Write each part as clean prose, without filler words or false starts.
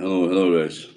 Hello, guys.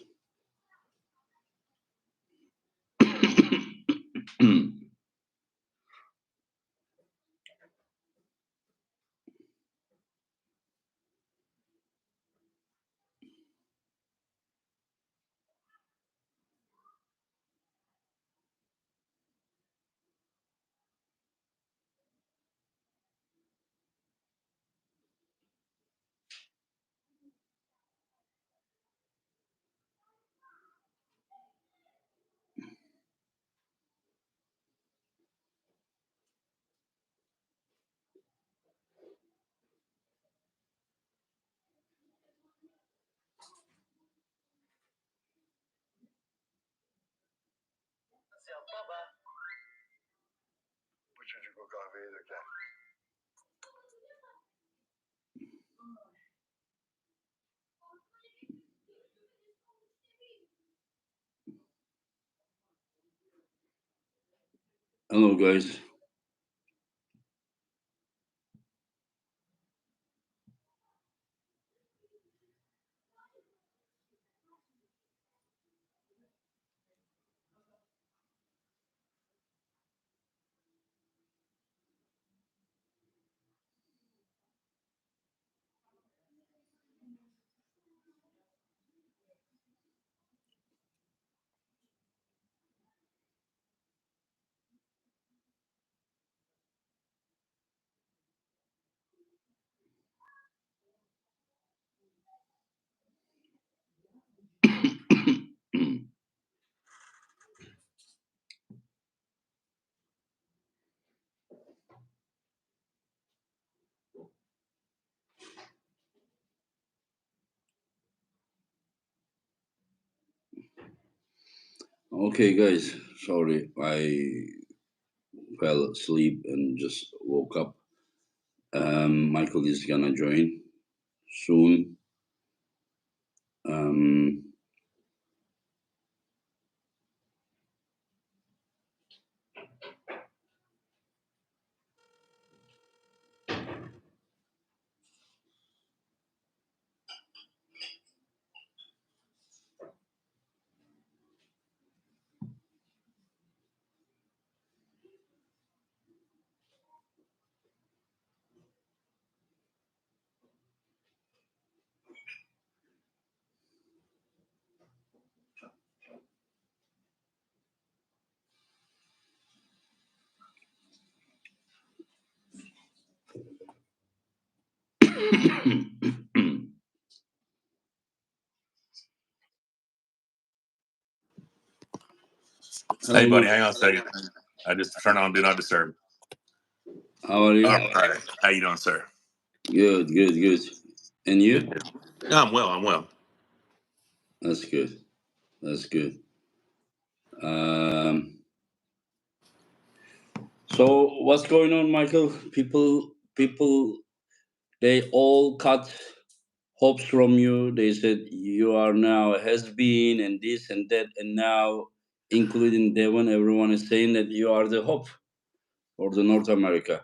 Hello, guys. Okay, guys. Sorry, I fell asleep and just woke up. Michael is gonna join soon. Um, Hey, Hello. buddy, hang on a second. I just turned on Do Not Disturb. How are you? All right. How you doing, sir? Good, good, good. And you? Good. Yeah, I'm well. I'm well. That's good. That's good. Um, so what's going on, Michael? People, they all cut hopes from you. They said you are now a has been and this and that, and now, including Devon, everyone is saying that you are the hope for the North America.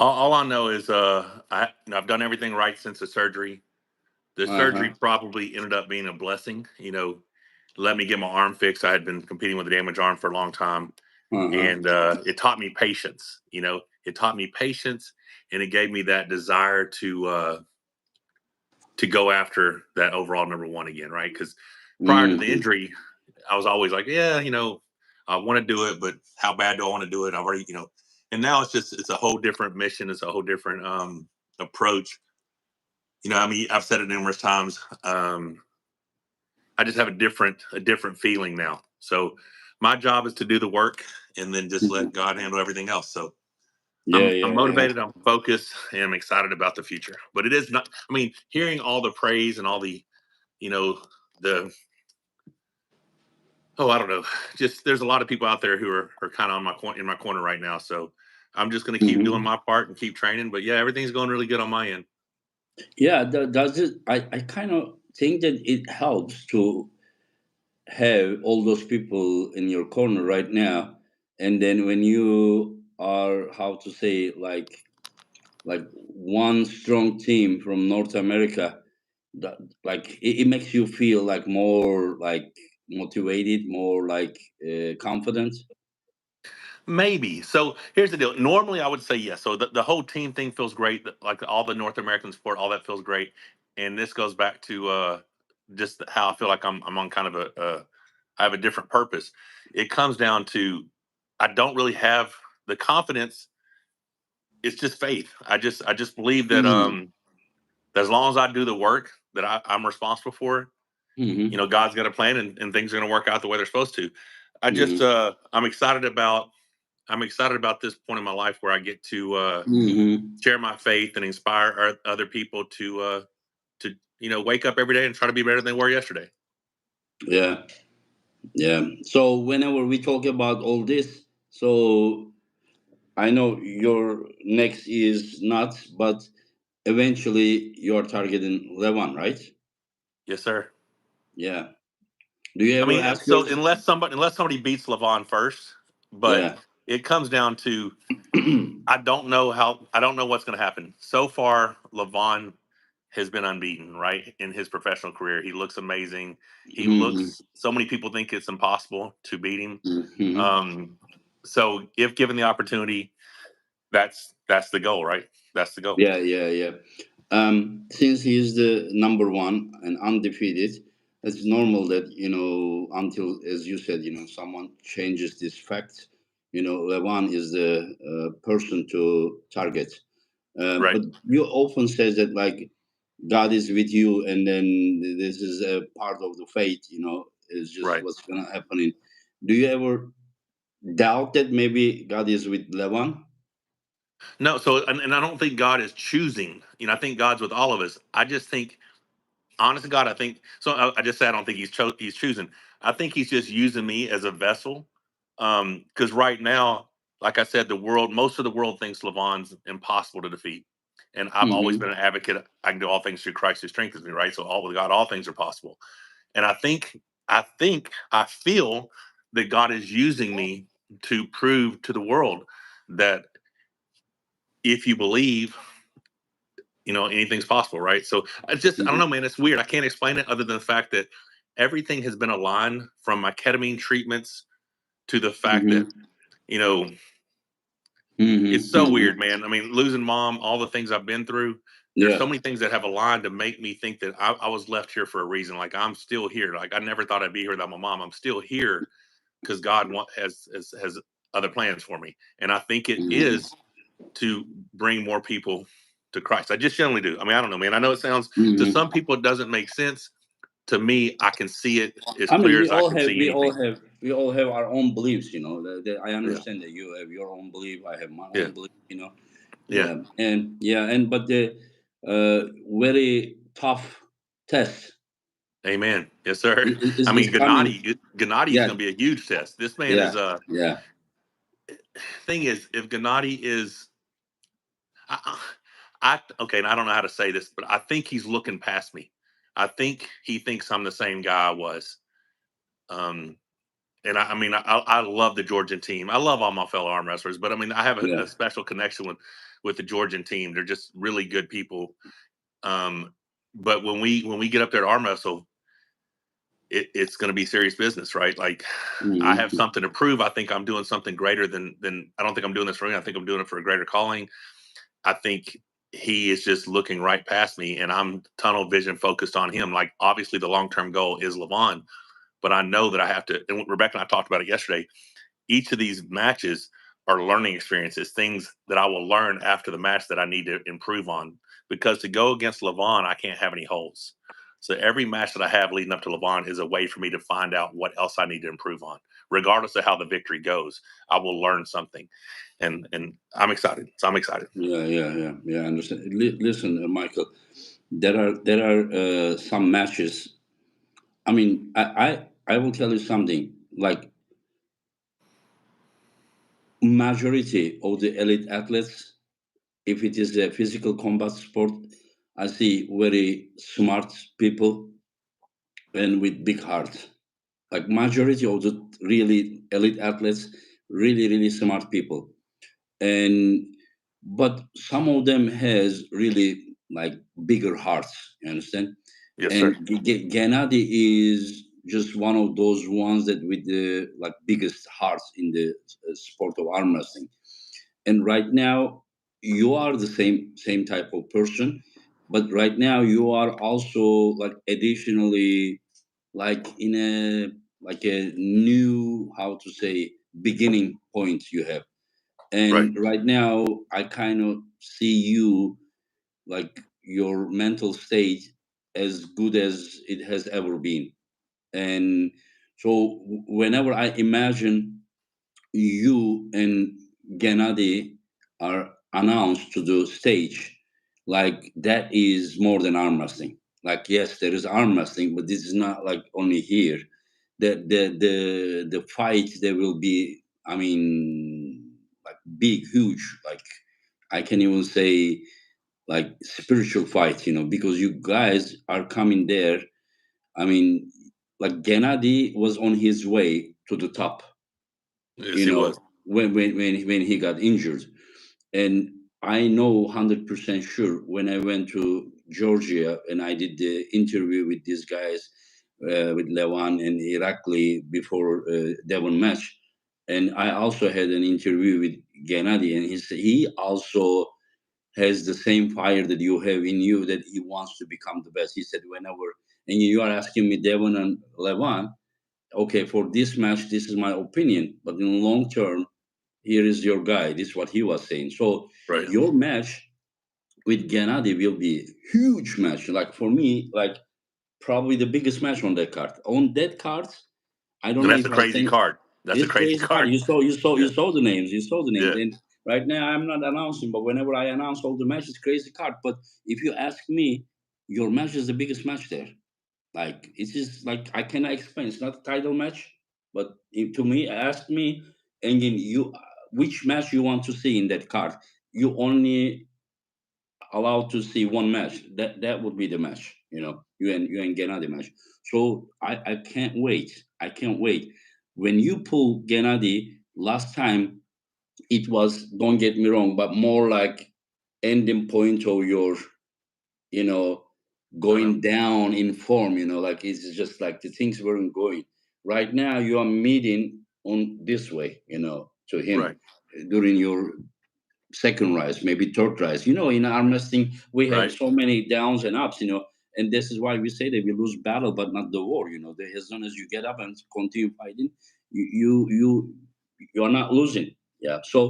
All I know is I've done everything right since the surgery. The Uh huh. surgery probably ended up being a blessing. Let me get my arm fixed. I had been competing with a damaged arm for a long time, Uh huh. and it taught me patience. It taught me patience, and it gave me that desire to go after that overall number one again, right? Because prior to the Mm-hmm. injury, I was always like, yeah, I want to do it, but how bad do I want to do it? I've already, and now it's a whole different mission. It's a whole different approach. I mean, I've said it numerous times. I just have a different feeling now. So my job is to do the work and then just let God handle everything else. So Yeah, I'm yeah, yeah. motivated, I'm focused, and I'm excited about the future. But it is not. I mean, hearing all the praise and all the you know the I don't know. Just there's a lot of people out there who are kind of in my corner right now. So I'm just going to keep doing Mm-hmm. my part and keep training. But yeah, everything's going really good on my end. Yeah, does it? I kind of think that it helps to have all those people in your corner right now, and then when you are, how to say, like one strong team from North America, That, like it makes you feel like more like motivated, more like confident. Maybe. So here's the deal. Normally, I would say yes. So the whole team thing feels great. Like all the North American sport, all that feels great. And this goes back to just how I feel like I'm on kind of I have a different purpose. It comes down to I don't really have the confidence. It's just faith. I just believe that Hmm. as long as I do the work that I'm responsible for, Hmm. God's got a plan and things are going to work out the way they're supposed to. Hmm. I'm excited about this point in my life where I get to Hmm. share my faith and inspire other people to wake up every day and try to be better than they were yesterday. Yeah, yeah. So whenever we talk about all this, so I know your next is nuts, but eventually you're targeting Levan, right? Yes, sir. Yeah. Do you I ever mean, ask so yours? unless somebody beats Levan first, but Yeah. it comes down to I don't know what's going to happen. So far, Levan has been unbeaten, right? In his professional career, he looks amazing. He Hmm. looks. So many people think it's impossible to beat him. Hmm. Um, so if given the opportunity, that's the goal, right? That's the goal. Yeah, yeah, yeah. Since he is the number one and undefeated, it's normal that until, as you said, someone changes this fact. Levan is the person to target. Right. But you often says that like God is with you, and then this is a part of the faith. Is just Right. what's gonna happen. Do you ever doubt that maybe God is with Levan? No. So, and I don't think God is choosing. I think God's with all of us. I just think, honest to God, I think. So I just said I don't think he's choosing. I think he's just using me as a vessel. Because right now, like I said, most of the world thinks Levon's impossible to defeat, and I've always been Hmm. an advocate. I can do all things through Christ who strengthens me. Right. So all with God, all things are possible. And I feel that God is using me to prove to the world that if you believe, anything's possible, right? So I don't know, man. It's weird. I can't explain it other than the fact that everything has been aligned from my ketamine treatments to the fact that Hmm. you know it's so weird, Hmm. man. I mean, losing mom, all the things I've been through. There's Yeah. so many things that have aligned to make me think that I was left here for a reason. Like I'm still here. Like I never thought I'd be here without my mom. I'm still here because has other plans for me, and I think it Hmm. is to bring more people to Christ. I just generally do. I mean, I don't know, man. I know it sounds to Hmm. some people it doesn't make sense. To me, I can see it as I mean, clear we as I all can have, see we all anything. have, we all have our own beliefs. I Yeah, understand that you have your own belief. I have my yeah, own belief. yeah. Yeah, but the very tough test Amen. Yes, sir. I is mean, coming. Gennady is Yeah, going to be a huge test. This man yeah, is yeah. thing is if Gennady is I, okay, and I don't know how to say this, but I think he's looking past me. I think he thinks I'm the same guy I was. Um, and I mean, I love the Georgian team. I love all my fellow arm wrestlers, but I mean, I have Yeah. a special connection with the Georgian team. They're just really good people. Um, but when we get up there to arm wrestle, it's going to be serious business, right? Like, I have Hmm. something to prove. I think I'm doing something greater than. I don't think I'm doing this for me. I think I'm doing it for a greater calling. I think he is just looking right past me, and I'm tunnel vision focused on him. Like, obviously, the long term goal is Levan, but I know that I have to. And Rebecca and I talked about it yesterday. Each of these matches are learning experiences, things that I will learn after the match that I need to improve on. Because to go against Levan, I can't have any holes. So every match that I have leading up to Levan is a way for me to find out what else I need to improve on. Regardless of how the victory goes, I will learn something, and I'm excited. So I'm excited. Yeah, yeah, yeah, yeah. I understand. Listen, Michael, there are some matches. I mean, I will tell you something. Like majority of the elite athletes, if it is a physical combat sport, I see very smart people and with big hearts. Like majority of the really elite athletes, really really smart people, and but some of them has really like bigger hearts. You understand? Yes, And sir. Gennady is just one of those ones that with the like biggest hearts in the sport of arm wrestling. And right now, you are the same type of person, but right now you are also like additionally like in a like a new, how to say, beginning point you have. Right. And right now I kind of see you like your mental state as good as it has ever been. And so whenever I imagine you and Gennady are announced to the stage, like that is more than arm wrestling. Like yes, there is arm wrestling, but this is not like only here. The fight there will be. I mean, like big, huge. Like I can even say like spiritual fight. Because you guys are coming there. I mean, like Gennady was on his way to the top, Yes, he was. when he got injured. And I know 100% sure when I went to Georgia and I did the interview with these guys, with Levan and Irakli before Devon match. And I also had an interview with Gennady, and he also has the same fire that you have in you, that he wants to become the best. He said, whenever, and you are asking me Devon and Levan, okay, for this match, this is my opinion, but in long term, here is your guy. This is what he was saying. So Right. your match with Gennady will be huge match. Like for me, like probably the biggest match on that card. On that card, I don't And know that's a if I crazy think card. That's a it's crazy crazy card. card. You Yeah. saw the names. You saw the names. Yeah. And right now I'm not announcing, but whenever I announce all the matches, crazy card. But if you ask me, your match is the biggest match there. Like it's just like I cannot explain. It's not a title match, but to me, ask me, Engin, you which match you want to see in that card. You only allowed to see one match. That would be the match. You and Gennady match. So I can't wait. I can't wait. When you pull Gennady last time, it was, don't get me wrong, but more like ending point of your, you know, Uh-huh. going down in form, like it's just like the things weren't going. Right now, you are meeting on this way, to him Right. during your second rise, maybe third rise. In arm wrestling, we have Right. so many downs and ups, and this is why we say that we lose battle, but not the war. As long as you get up and continue fighting, you are not losing. Yeah. So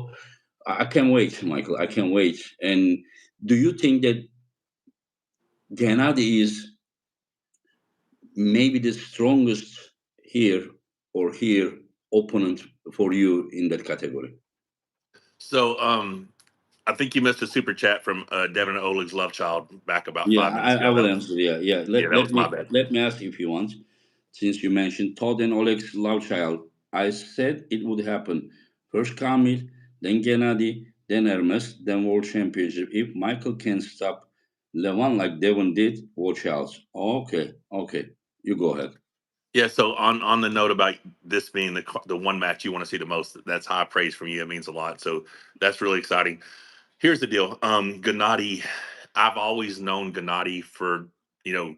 I can't wait, Michael. I can't wait. And do you think that Gennady is maybe the strongest here or here opponent for you in that category? So I think you missed a super chat from Devin Oleg's love child back about Yeah, 5 minutes I ago. will answer. Yeah, yeah. Yeah, Let, that let was my me bad. let me ask if you want, since you mentioned Todd and Oleg's love child. I said it would happen. First Camille, then Gennady, then Hermes, then World Championship. If Michael can stop Levan like Devon did, watch out. Okay, okay. You go ahead. Yeah. So on the note about this being the one match you want to see the most, that's high praise from you. It means a lot. So that's really exciting. Here's the deal. Gennady, I've always known Gennady for you know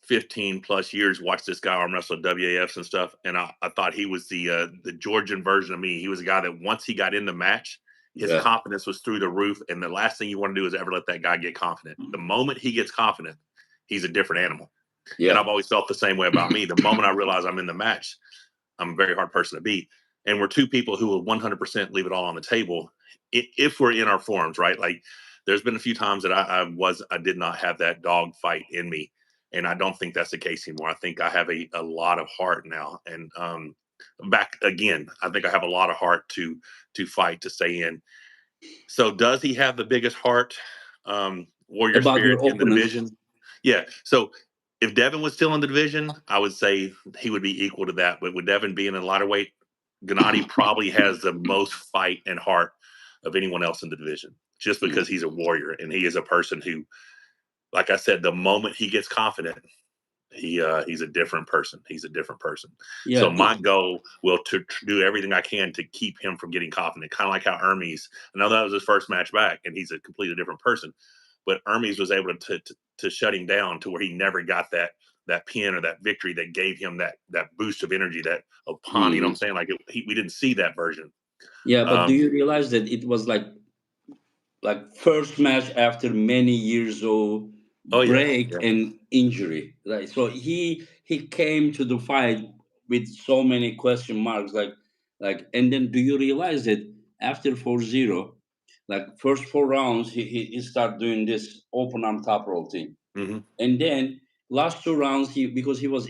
15 plus years, watched this guy arm wrestle WAFs and stuff, and I thought he was the Georgian version of me. He was a guy that once he got in the match, his Yeah, confidence was through the roof, and the last thing you want to do is ever let that guy get confident. The moment he gets confident, he's a different animal. And yeah, I've always felt the same way about me. The moment I realize I'm in the match, I'm a very hard person to beat. And we're two people who will 100% leave it all on the table if we're in our forms, right? Like there's been a few times that I did not have that dog fight in me. And I don't think that's the case anymore. I think I have a lot of heart now. And back again, I think I have a lot of heart to fight, to stay in. So does he have the biggest heart, warrior about spirit your in the opponent. division? Yeah. So if Devin was still in the division, I would say he would be equal to that. But with Devin being in lighter weight, Gennady probably has the most fight and heart of anyone else in the division, just because Mm. he's a warrior and he is a person who, like I said, the moment he gets confident, he's a different person. He's a different person. Yeah, So my goal will to do everything I can to keep him from getting confident. Kind of like how Hermes. I know that was his first match back, and he's a completely different person. but Hermes was able to shut him down to where he never got that pin or that victory that gave him that boost of energy, that upon, you know what I'm saying? Like we didn't see that version. Yeah, but do Um, you realize that it was like first match after many years of oh yeah, break yeah. and injury, right? So he came to the fight with so many question marks, and then do you realize that after 4-0, like first 4 rounds, he start doing this open arm top roll thing, Hmm. and then last 2 rounds, because he was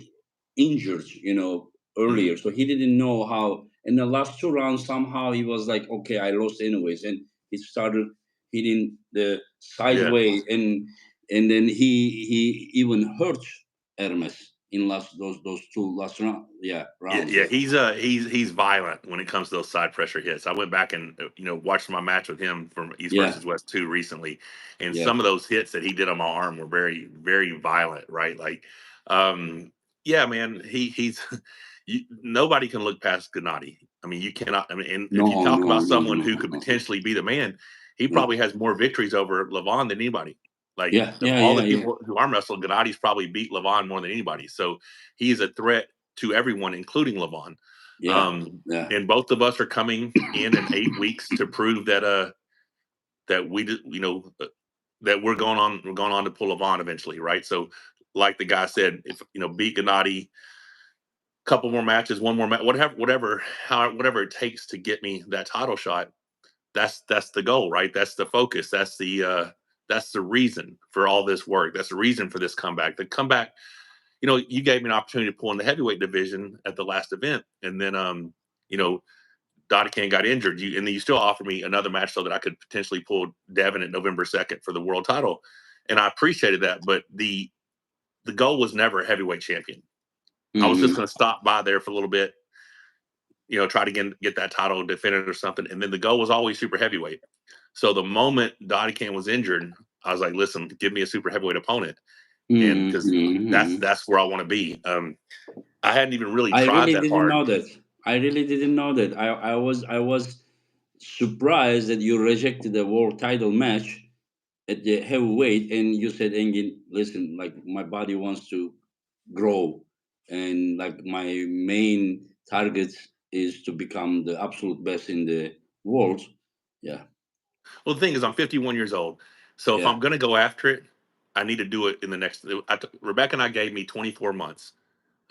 injured, Hmm. earlier, so he didn't know how. In the last 2 rounds, somehow he was like, okay, I lost anyways, and he started hitting the Yeah. sideways, and then he even hurt Hermes in those two last Yeah, rounds. yeah, Yeah, he's violent when it comes to those side pressure hits. I went back and watched my match with him from East yeah, versus West 2 recently, and yeah. some of those hits that he did on my arm were very very violent, right? Like, um, yeah, man, he's nobody can look past Gennady. I mean, you cannot. I mean, and if you No, talk no, about no, someone no, who could no. potentially be the man, he Yeah, probably has more victories over Levan than anybody. Like yeah, of yeah, all yeah, the yeah, people who arm wrestle, Gennady's probably beat Levan more than anybody. So he is a threat to everyone, including Levan. yeah, yeah. And both of us are coming in 8 weeks to prove that we did, that we're going on to pull Levan eventually, right? So, like the guy said, if beat Gennady, couple more matches, one more match, whatever it takes to get me that title shot. That's the goal, right? That's the focus. That's the reason for all this work. That's the reason for this comeback. The comeback, you gave me an opportunity to pull in the heavyweight division at the last event, and then you know, Dottie got injured. And then you still offered me another match so that I could potentially pull Devin at November 2nd for the world title. And I appreciated that, but the goal was never a heavyweight champion. I was just Hmm. going to stop by there for a little bit, try to get that title defended or something. And then the goal was always super heavyweight. So the moment Dottie was injured, I was like, listen, give me a super heavyweight opponent. And Hmm. because that's Hmm. that's where I want to be. I hadn't even really I tried really that didn't hard. know that. I really didn't know that. I was surprised that you rejected the world title match at the heavyweight, and you said, Engin, listen, like my body wants to grow, and like my main target is to become the absolute best in the world. Yeah, Well, the thing is, I'm 51 years old. So if yeah, I'm going to go after it, I need to do it in the next. Rebecca and I gave me 24 months.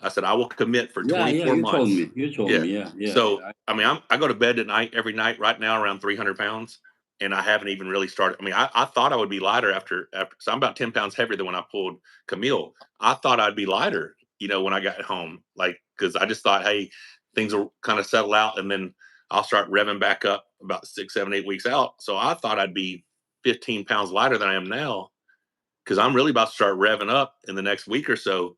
I said, I will commit for yeah, yeah. 24 You told months. me. You told Yeah. me. Yeah, yeah. So, I mean, I go to bed at night, every night right now around 300 pounds. And I haven't even really started. I mean, I thought I would be lighter after, so I'm about 10 pounds heavier than when I pulled Camille. I thought I'd be lighter, when I got home, like, cause I just thought, hey, things will kind of settle out and then I'll start revving back up about 6, 7, 8 weeks out. So I thought I'd be 15 pounds lighter than I am now. Cause I'm really about to start revving up in the next week or so.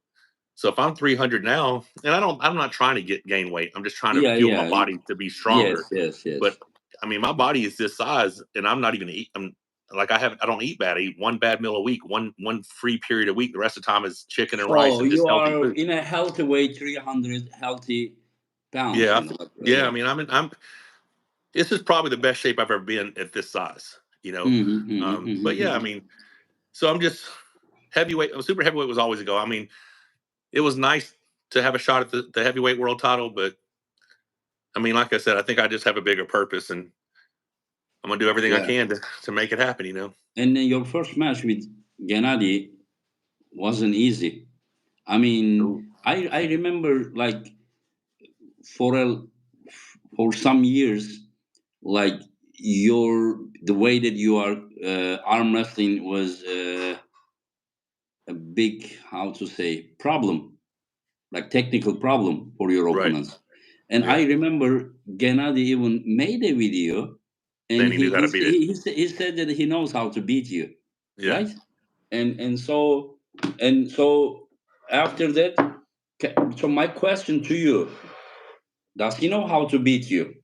So if I'm 300 now, and I'm not trying to gain weight. I'm just trying to Yeah, fuel my yeah. body to be stronger. Yes, yes, But yes. I mean, my body is this size, and I'm not even eat. I'm like I don't eat bad. I eat one bad meal a week, one free period a week. The rest of the time is chicken and rice So and just you healthy are food. in a healthy weight, 300 healthy pounds. Yeah, yeah. I Yeah. mean, I'm. This is probably the best shape I've ever been at this size. Mm-hmm, mm-hmm, But yeah, I mm-hmm. mean, so I'm just heavyweight. Super heavyweight was always a go. I mean, it was nice to have a shot at the heavyweight world title, but I mean, like I said, I think I just have a bigger purpose, and I'm gonna do everything I Yeah. can to make it happen. And then your first match with Gennady wasn't easy. I Ooh. mean, I remember like for a for some years, like the way that you are arm wrestling was a big, how to say, problem, like technical problem for your Right. opponents. And Yeah. I remember Gennady even made a video, and Then he knew how to beat it. he said that he knows how to beat you, Yeah. right? And so after that, so my question to you: does he know how to beat you,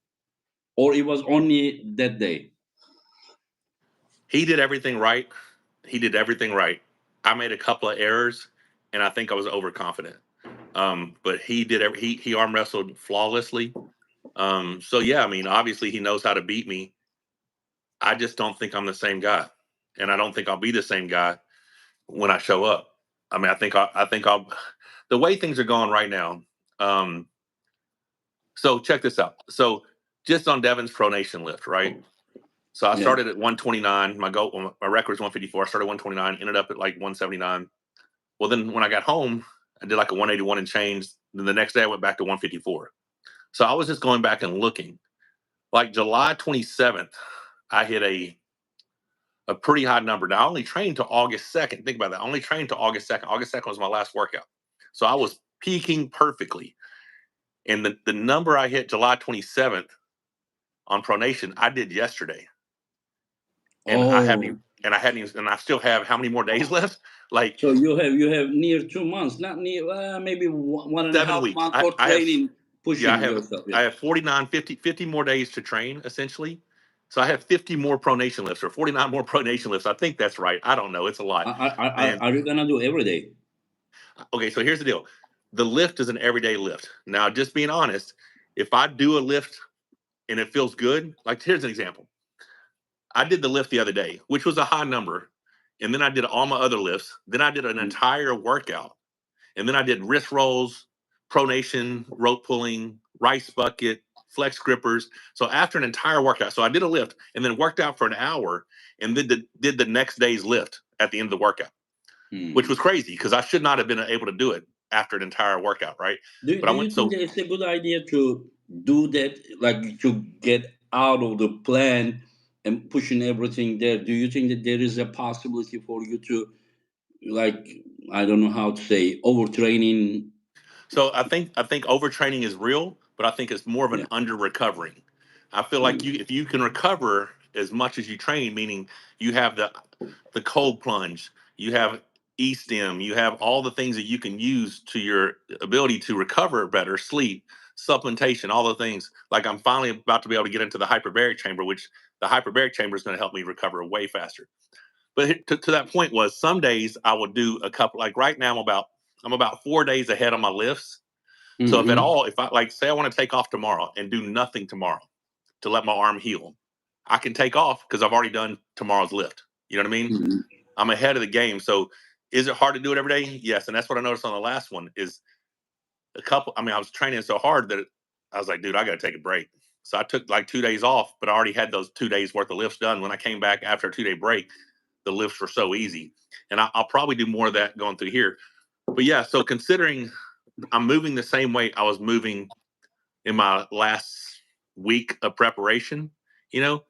or it was only that day? He did everything right. He did everything right. I made a couple of errors, and I think I was overconfident. But he did he arm wrestled flawlessly. So yeah, I mean, obviously he knows how to beat me. I just don't think I'm the same guy. and I don't think I'll be the same guy when I show up. I mean, I think I'll. The way things are going right now. Um, so check this out. So just on Devin's pronation lift, right? So I Yeah. started at 129. My record was 154. I started 129, ended up at like 179. Well, then when I got home, I did like a 181 and change. Then the next day I went back to 154. So I was just going back and looking. Like July 27th, I hit a pretty high number. Now I only trained to August 2nd. Think about that. I only trained to August 2nd. August 2nd was my last workout. So I was peaking perfectly. And the number I hit July 27th on pronation, I did yesterday. And I haven't Oh, even, and I hadn't even, and I still have how many more days left? Like so you have near 2 months, not near maybe one and a 7 weeks. half month for I have training, yeah, pushing yourself. Yeah. I have 49, 50 more days to train essentially. So I have 50 more pronation lifts or 49 more pronation lifts. I think that's right. I don't know. It's a lot. And Are you gonna do every day? okay, so here's the deal. The lift is an everyday lift. Now, just being honest, if I do a lift and it feels good, like here's an example. I did the lift the other day, which was a high number. And then I did all my other lifts. Then I did an entire workout. And then I did wrist rolls, pronation, rope pulling, rice bucket, flex grippers. So after an entire workout, so I did a lift and then worked out for an hour and then did the next day's lift at the end of the workout, which Hmm. was crazy because I should not have been able to do it after an entire workout, right? Do, But I do you went think so that it's a good idea to do that, like to get out of the plan and pushing everything there? Do you think that there is a possibility for you to, like, I don't know how to say, overtraining? So I think overtraining is real, but I think it's more of an Yeah. under recovering. I feel like Mm. if you can recover as much as you train, meaning you have the cold plunge, you have e-stim, you have all the things that you can use to your ability to recover better, sleep, supplementation, all the things. Like I'm finally about to be able to get into the hyperbaric chamber, which the hyperbaric chamber is going to help me recover way faster. But to that point was some days I would do a couple. Like right now, I'm about 4 days ahead on my lifts. So if at Mm-hmm. all, if I like say I want to take off tomorrow and do nothing tomorrow to let my arm heal, I can take off because I've already done tomorrow's lift. You know what I mean? Mm-hmm. I'm ahead of the game. So is it hard to do it every day? Yes, and that's what I noticed on the last one is a couple. I mean, I was training so hard that I was like, dude, I got to take a break. So I took like 2 days off, but I already had those 2 days worth of lifts done. When I came back after a 2 day break, the lifts were so easy. And I'll probably do more of that going through here. But yeah, so considering I'm moving the same way I was moving in my last week of preparation, you know,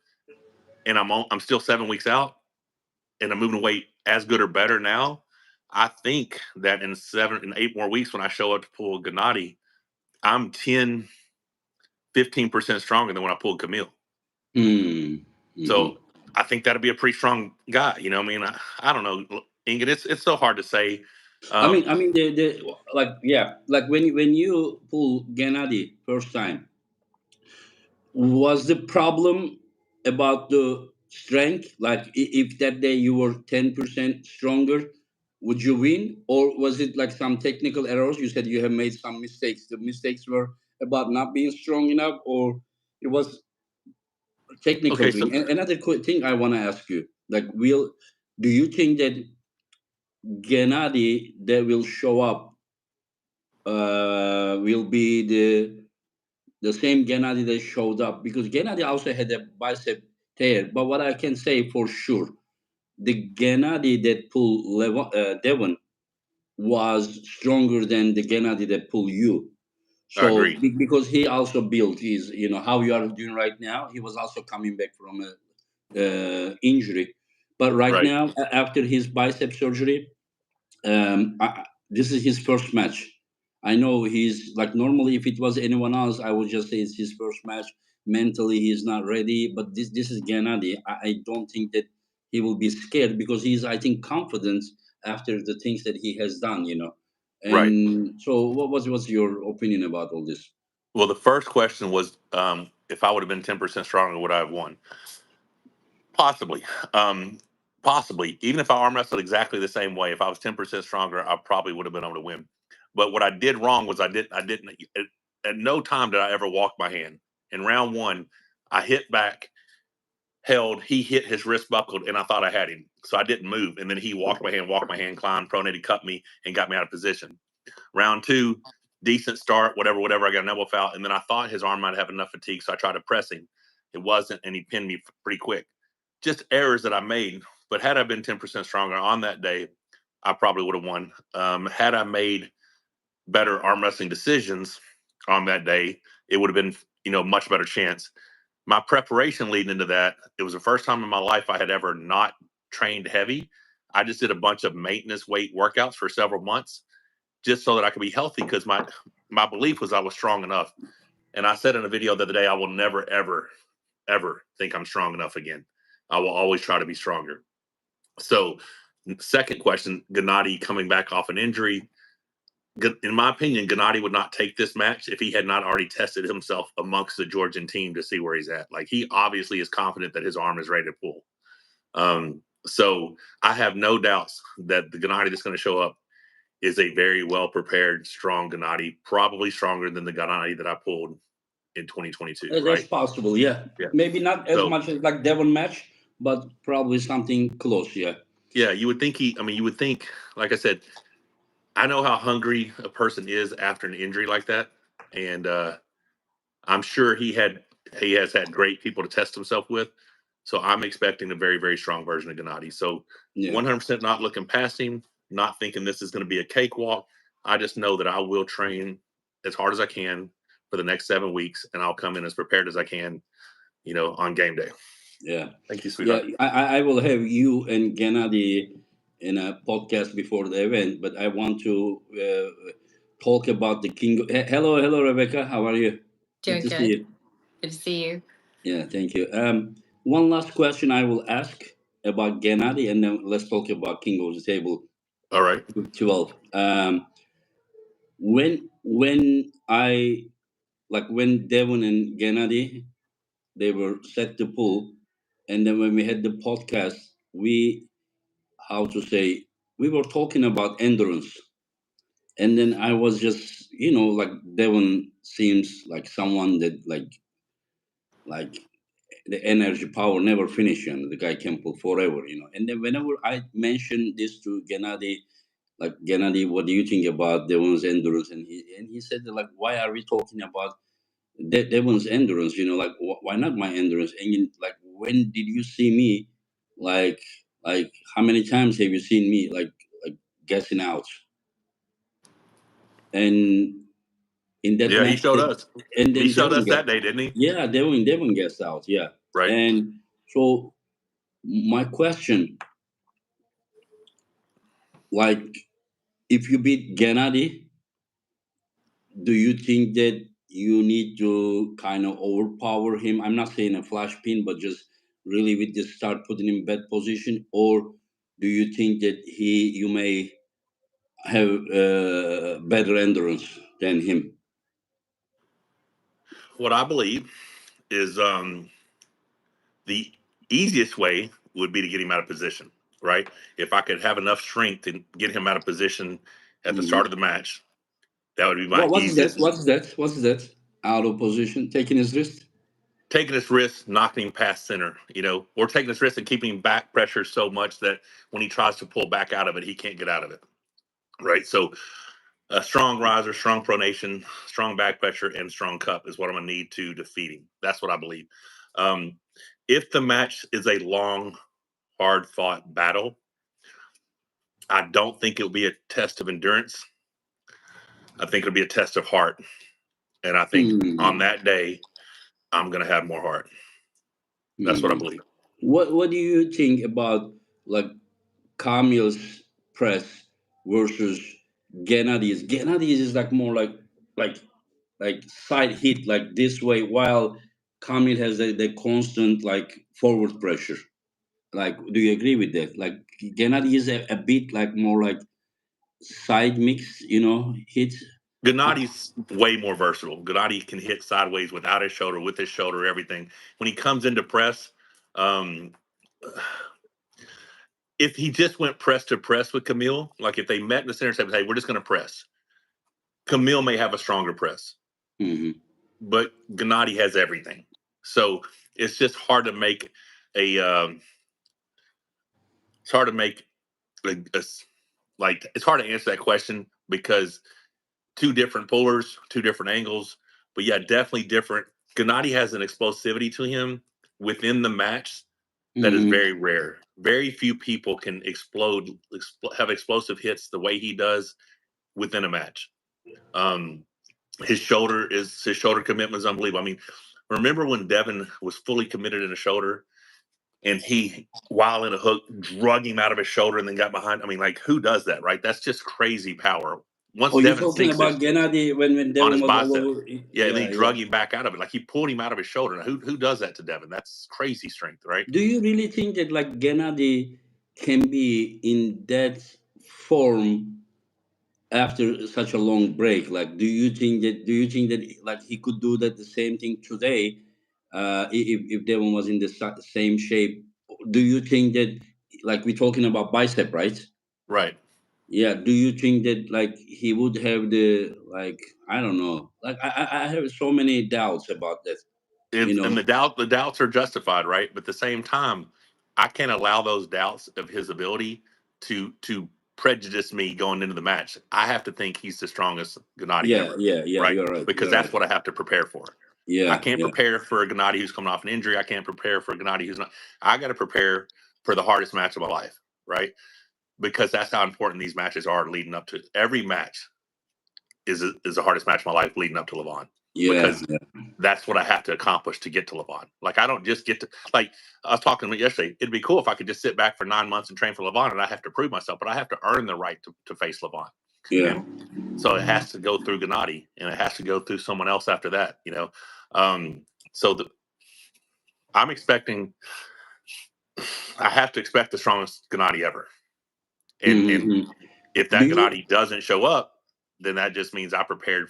and I'm still 7 weeks out and I'm moving weight as good or better now. I think that in 7 and 8 more weeks when I show up to pull Gennady, I'm 10, 15% stronger than when I pulled Camille. Mm-hmm. So I think that'll be a pretty strong guy. You know, I mean, I don't know, Ingrid. It's so hard to say. I mean, the like, yeah, like when you pull Gennady first time, was the problem about the strength? Like, if that day you were 10% stronger, would you win? Or was it like some technical errors? You said you have made some mistakes. The mistakes were about not being strong enough, or it was a technical Okay, thing? so And another thing I want to ask you, like, do you think that Gennady that will show up will be the same Gennady that showed up? Because Gennady also had a bicep tear. But what I can say for sure, the Gennady that pulled Devon was stronger than the Gennady that pulled you. I So agree. because he also built his, how you are doing right now, he was also coming back from a injury. But right Right, now, after his bicep surgery, this is his first match. I know he's like, normally if it was anyone else, I would just say it's his first match. Mentally, he's not ready. But this is Gennady. I don't think that he will be scared because he's, I think, confident after the things that he has done. right. And so, what's your opinion about all this? Well, the first question was if I would have been 10% stronger, would I have won? Possibly. Um, Possibly. Even if I arm wrestled exactly the same way, if I was 10% stronger, I probably would have been able to win. But what I did wrong was I didn't at no time did I ever walk my hand. In round one, I hit back held, he hit his wrist buckled, and I thought I had him. So I didn't move. And then he walked my hand, climbed, pronated, cut me, and got me out of position. Round two, decent start, whatever. I got an elbow foul. And then I thought his arm might have enough fatigue, so I tried to press him. It wasn't, and he pinned me pretty quick. Just errors that I made. But had I been 10% stronger on that day, I probably would have won. Had I made better arm wrestling decisions on that day, it would have been, much better chance. My preparation leading into that, it was the first time in my life I had ever not trained heavy. I just did a bunch of maintenance weight workouts for several months just so that I could be healthy, because my belief was I was strong enough. And I said in a video the other day, I will never, ever, ever think I'm strong enough again. I will always try to be stronger. So, second question, Gennady coming back off an injury. In my opinion, Gennady would not take this match if he had not already tested himself amongst the Georgian team to see where he's at. Like, he obviously is confident that his arm is ready to pull. So I have no doubts that the Gennady that's going to show up is a very well prepared, strong Gennady, probably stronger than the Gennady that I pulled in 2022. That's Right? possible, yeah. Yeah. Maybe not as So much as like Devon match, but probably something close, yeah. yeah, you would think you would think, like I said, I know how hungry a person is after an injury like that, and I'm sure he has had great people to test himself with. So I'm expecting a very, very strong version of Gennady. So Yeah. 100% not looking past him, not thinking this is going to be a cakewalk. I just know that I will train as hard as I can for the next 7 weeks, and I'll come in as prepared as I can, on game day. Yeah. Thank you, Yeah. sweetheart. I will have you and Gennady in a podcast before the event, but I want to talk about the King. Hello, Rebecca. How are you? Good Doing to see good. you. Good to see you. Yeah, thank you. One last question I will ask about Gennady, and then let's talk about King of the Table All right. 12. When I like when Devon and Gennady they were set to pull, and then when we had the podcast, we how to say we were talking about endurance, and then I was just like Devon seems like someone that like the energy power never finish, and the guy can pull forever, and then whenever I mentioned this to Gennady, like Gennady, what do you think about Devon's endurance? And he said that, like, why are we talking about Devon's endurance? Like, why not my endurance? And like, when did you see me? Like, like how many times have you seen me like gassing out? And in that Yeah, he match, showed us. and He then showed Devon us got that day, didn't he? yeah, Devon gassed out, yeah. Right. And so my question, like, if you beat Gennady, do you think that you need to kind of overpower him? I'm not saying a flash pin, but just really with this start putting him in bad position, or do you think that you may have better endurance than him? What I believe is the easiest way would be to get him out of position, right? If I could have enough strength to get him out of position at the start Mhm. of the match, that would be my What's that? easiest. What's that? Out of position, taking his wrist. Taking his risk, knocking him past center, or taking his risk and keeping back pressure so much that when he tries to pull back out of it, he can't get out of it, right? So a strong riser, strong pronation, strong back pressure, and strong cup is what I'm going to need to defeat him. That's what I believe. Um, if the match is a long, hard fought battle, I don't think it'll be a test of endurance. I think it'll be a test of heart. And I think on Hmm. that day, I'm going to have more heart. That's what I Hmm. believe. What do you think about like Camille's press versus Gennady's? Gennady's is like more like like side hit like this way, while Camille has the constant like forward pressure. Like, do you agree with that? Like Gennady is a bit like more like side mix, hit. Gennady's way more versatile. Gennady can hit sideways without his shoulder, with his shoulder, everything. When he comes into press, um, if he just went press to press with Camille, like if they met in the center and said, hey, we're just going to press, Camille may have a stronger press, Hmm. but Gennady has everything. So it's just hard to make. a it's hard to make like it's hard to answer that question because two different pullers, two different angles, but yeah, definitely different. Gennady has an explosivity to him within the match that is Hmm. very rare. Very few people can have explosive hits the way he does within a match. Um, his shoulder commitment is unbelievable. I mean, remember when Devin was fully committed in a shoulder and he, while in a hook, drug him out of his shoulder and then got behind? I mean, like, who does that, right? That's just crazy power. Once Oh, you're Devin talking sinks about it Gennady when on Devon his was all bicep, over. yeah, and then Yeah, he yeah. drug him back out of it. Like he pulled him out of his shoulder. Now, who does that to Devin? That's crazy strength, right? Do you really think that like Gennady can be in that form after such a long break? Like, do you think that like he could do that the same thing today, if Devon was in the same shape? Do you think that like we're talking about bicep, right? Right. Yeah. Do you think that like he would have the like I don't know, like I have so many doubts about that. You And know. the doubts are justified, right? But at the same time, I can't allow those doubts of his ability to prejudice me going into the match. I have to think he's the strongest Gennady Yeah, ever, yeah, yeah. right? You're right. Because You're that's right. what I have to prepare for. I Yeah, can't yeah, prepare for a Gennady who's coming off an injury. I can't prepare for a Gennady who's not. I got to prepare for the hardest match of my life, right? Because that's how important these matches are leading up to every match is the hardest match of my life leading up to Levan yeah, because that's what I have to accomplish to get to Levan. Like I don't just get to like I was talking to him yesterday. It'd be cool if I could just sit back for 9 months and train for Levan, and I have to prove myself, but I have to earn the right to face Levan. yeah. And so it has to go through Gennady, and it has to go through someone else after that. Um, so I'm expecting. I have to expect the strongest Gennady ever, and Hmm. if Do that you Gennady doesn't show up, then that just means I prepared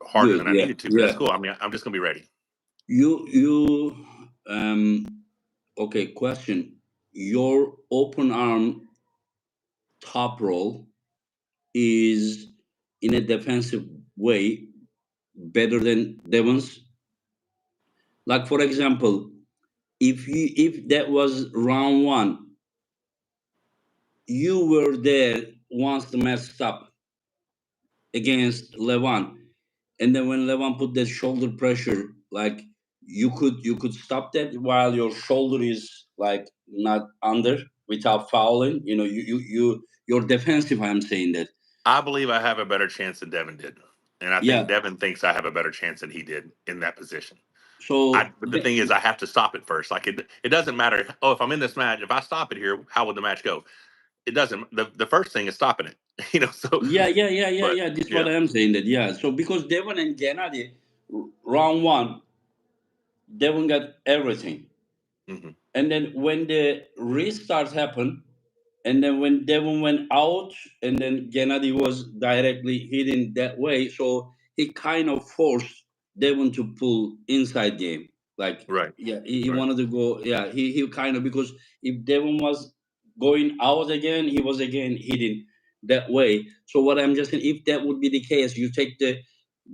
harder good? than I Yeah, needed to. But that's yeah. cool. I mean, I'm just gonna be ready. You okay, question. Your open arm top roll is in a defensive way better than Devon's. Like for example, if that was round one, you were there once the match stopped against Levan, and then when Levan put that shoulder pressure, like you could stop that while your shoulder is like not under without fouling. You're defensive. I'm saying that. I believe I have a better chance than Devin did, and I think Yeah. Devin thinks I have a better chance than he did in that position. So But the thing is, I have to stop it first. Like it doesn't matter. Oh, if I'm in this match, if I stop it here, how would the match go? It doesn't. The first thing is stopping it. So, yeah, yeah, yeah, yeah, but yeah. This is what yeah, I am saying that. Yeah. So because Devon and Gennady, round one, Devon got everything, hmm and then when the restart happened, and then when Devon went out, and then Gennady was directly hitting that way, so he kind of forced Devon to pull inside game. Like, right, yeah, he right. wanted to go. Yeah, he kind of because if Devon was going out again, he was again hitting that way. So what I'm just saying, if that would be the case, you take the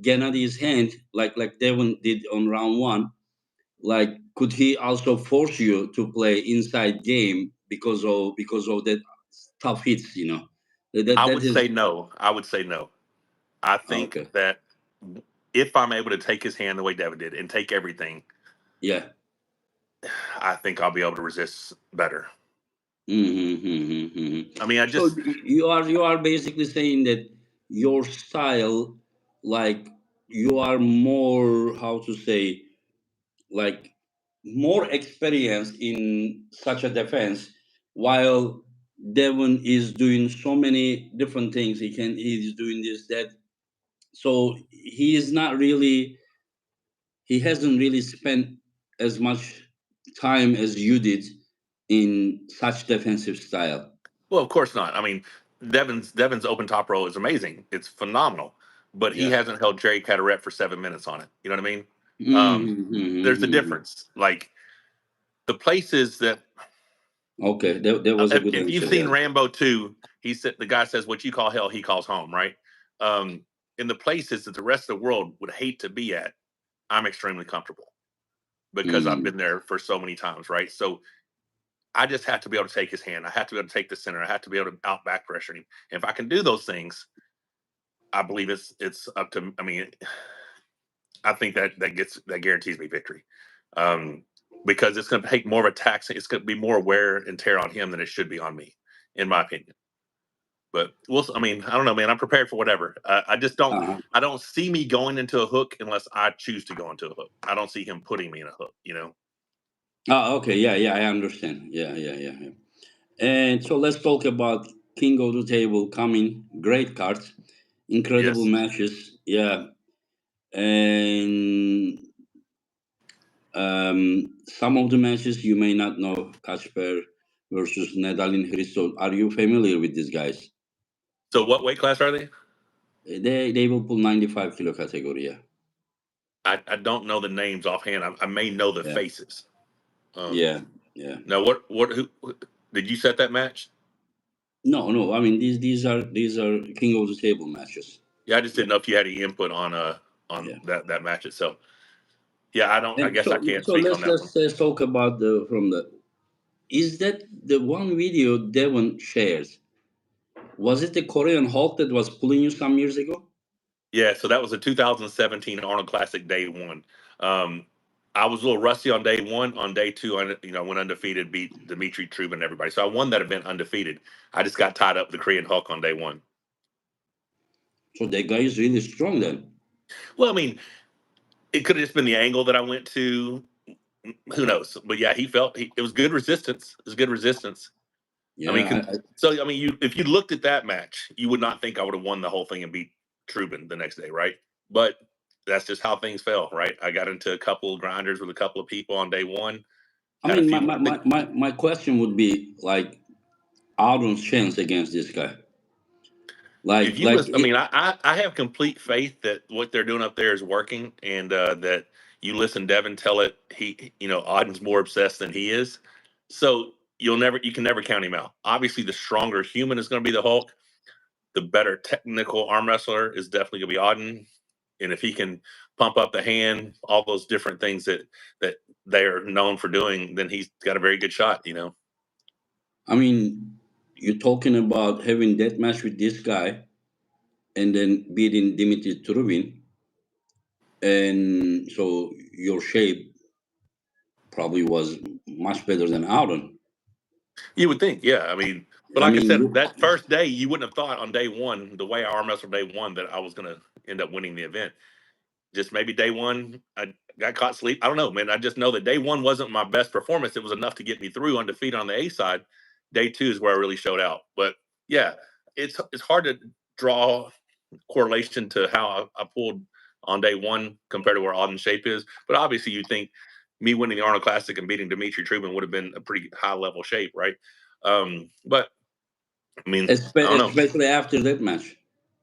Gennady's hand like Devon did on round one, like could he also force you to play inside game because of that tough hits, that I that would is say no. I would say no. I think okay. that if I'm able to take his hand the way Devin did and take everything, Yeah. I think I'll be able to resist better. Mm-hmm. I mean, I So just you are basically saying that your style, like you are more, how to say, like more experienced in such a defense, while Devon is doing so many different things. He's doing this, that. So he hasn't really spent as much time as you did in such defensive style. well, of course not. I mean, Devin's open top roll is amazing. It's phenomenal, but he Yeah. hasn't held Jerry Caderet for 7 minutes on it. You know what I mean? There's a Mm-hmm. difference. Like the places that Okay, that was a good if you've answer. seen Yeah. Rambo 2, he said the guy says what you call hell, he calls home, right? Um, in the places that the rest of the world would hate to be at, I'm extremely comfortable. because I've Mm, been there for so many times, right? So I just have to be able to take his hand. I have to be able to take the center. I have to be able to out back pressure him. If I can do those things, I believe it's up to. I mean, I think that guarantees me victory, um, because it's going to take more of a tax. It's going to be more wear and tear on him than it should be on me, in my opinion. But I mean, I don't know, man. I'm prepared for whatever. I just don't. uh-huh. I don't see me going into a hook unless I choose to go into a hook. I don't see him putting me in a hook. Okay, yeah, yeah, I understand. Yeah, yeah, yeah, yeah. And so let's talk about King of the Table coming. Great cards, incredible Yes. matches. Yeah, and some of the matches you may not know. Kasper versus Nadal Hristo. Are you familiar with these guys? So what weight class are they? They will pull 95 kilo category. Yeah, I don't know the names offhand. I may know the yeah, faces. Um, yeah, yeah. now who did you set that match? No, no. I mean these are King of the Table matches. Yeah, I just Yeah, didn't know if you had any input on yeah. that match itself. Yeah, I don't. I And guess I can't so speak on let's that one. let's talk about the from the. Is that the one video Devon shares? Was it the Korean Hulk that was pulling you some years ago? Yeah, so that was a 2017 Arnold Classic day one. Um, I was a little rusty on day one. On day two, I went undefeated, beat Dimitri Trubin and everybody. So I won that event undefeated. I just got tied up with the Korean Hulk on day one. So that guy is really strong then. Well, I mean, it could have just been the angle that I went to. Who knows? But yeah, it was good resistance. It was good resistance. I mean, Yeah, I mean, if you looked at that match, you would not think I would have won the whole thing and beat Trubin the next day, right? But that's just how things fell, right? I got into a couple of grinders with a couple of people on day one. I Had a mean, few. I think my question would be like Aaron's chance against this guy. if you listen, I mean, I have complete faith that what they're doing up there is working, and that you listen Devin tell it. Audin's more obsessed than he is, so you can never count him out. Obviously, the stronger human is going to be the Hulk. The better technical arm wrestler is definitely going to be Auden. And if he can pump up the hand, all those different things that they are known for doing, then he's got a very good shot. I mean, you're talking about having that match with this guy and then beating Dimitri Turubin, and so your shape probably was much better than Aaron. You would think, yeah. I mean, but I like I mean, said, that first day, you wouldn't have thought on day one, the way I arm wrestled day one, that I was going to end up winning the event. Just maybe day one, I got caught sleep. I don't know, man. I just know that day one wasn't my best performance. It was enough to get me through undefeated on the A side. Day two is where I really showed out. But yeah, it's hard to draw correlation to how I pulled on day one compared to where Auden shape is. But obviously, you think me winning the Arnold Classic and beating Dimitri Trubin would have been a pretty high level shape, right? But I mean, I don't know. especially after that match.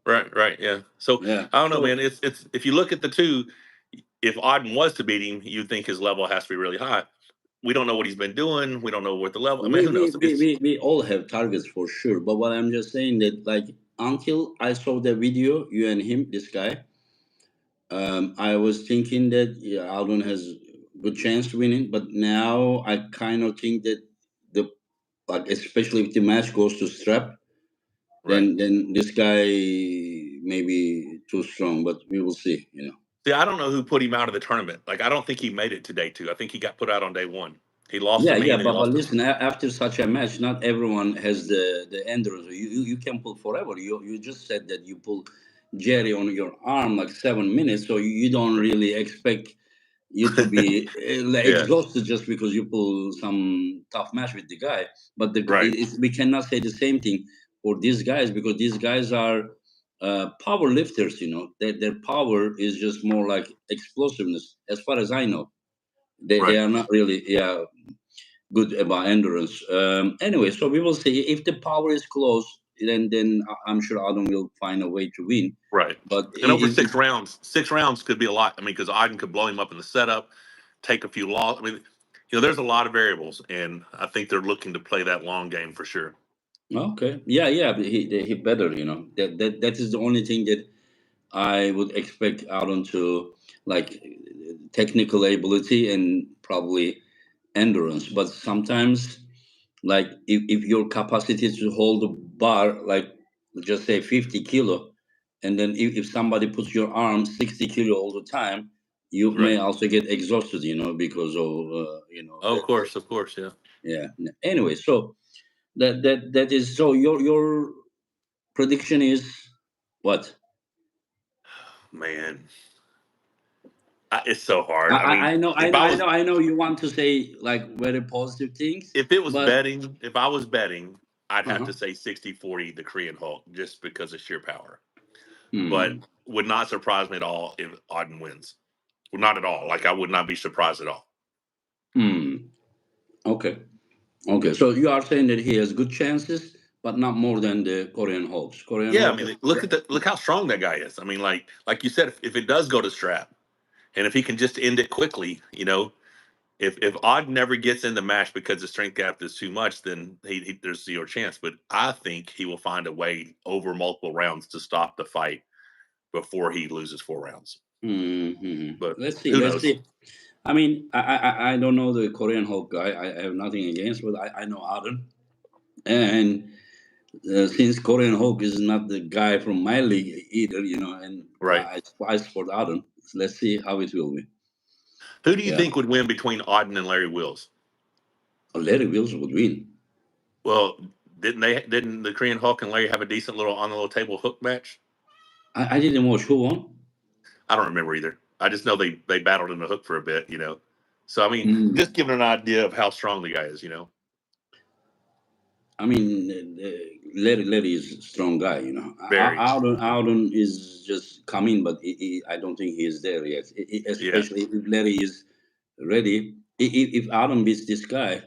Right, right, yeah. So Yeah. I don't know, So man. It's if you look at the two, if Auden was to beat him, you'd think his level has to be really high. We don't know what he's been doing. We don't know what the level. I mean, we, who we, knows? we, we, we all have targets for sure. But what I'm just saying that like until I saw the video, you and him, this guy, I was thinking that yeah, Alden has good chance to win it. But now I kind of think that the like especially if the match goes to strap, Right. then this guy may be too strong. But we will see. See, I don't know who put him out of the tournament. Like, I don't think he made it to day two. I think he got put out on day one. He lost to Yeah, me, yeah, and then he but lost to. listen, after such a match, not everyone has the endurance. You can pull forever. You just said that you pull Jerry on your arm like 7 minutes, so you don't really expect you to be like, Yeah. exhausted just because you pull some tough match with the guy. But Right. we cannot say the same thing for these guys because these guys are power lifters. Their power is just more like explosiveness, as far as I know. They Right. are not really good about endurance. Anyway, so we will see if the power is close. Then I'm sure Adam will find a way to win. Right. But And over 6 rounds, 6 rounds could be a lot. I mean, because Auden could blow him up in the setup, take a few loss. I mean, there's a lot of variables, and I think they're looking to play that long game for sure. okay, yeah, yeah, but he better. That is the only thing that I would expect Adam to like. technical ability and probably endurance. But sometimes, like if your capacity to hold the bar, like just say 50 kilo, and then if somebody puts your arm 60 kilo all the time, you may Right. also get exhausted, because of Oh, that. of course, yeah. Yeah. Anyway, so that is so your prediction is what? Man, it's so I, hard. I I mean, I know I if know I I was know I know you want to say like very positive things, if it was but betting, if I was betting, I'd have uh-huh. to say 60-40 the Korean Hulk just because of sheer power. But Hmm. would not surprise me at all if Auden wins. Well, not at all. Like I would not be surprised at all. Hmm. Okay. Okay. So you are saying that he has good chances, but not more than the Korean Hawks. Korean Yeah, I Hawk. mean, look how strong that guy is. I mean, like you said, if it does go to strap, and if he can just end it quickly, if Odd never gets in the match because the strength gap is too much, then there's zero chance. But I think he will find a way over multiple rounds to stop the fight before he loses 4 rounds. Hmm. But Let's see. who Let's knows? see. I mean, I don't know the Korean Hawk guy. I have nothing against, but I know Aaron. And since Korean Hawk is not the guy from my league either, and Right. I support Aaron. Let's see how it will be. Who do you Yeah. think would win between Auden and Larry Wills? Larry Wilson would win. Well, didn't the Korean Hulk and Larry have a decent little on the little table hook match? I didn't watch who won. I don't remember either. I just know they battled in the hook for a bit. So I mean, Mm. just giving an idea of how strong the guy is. I mean, Larry is a strong guy. Very. Alden is just coming, but I don't think he is there yet. Yeah. Especially if Larry is ready. If Alden beats this guy,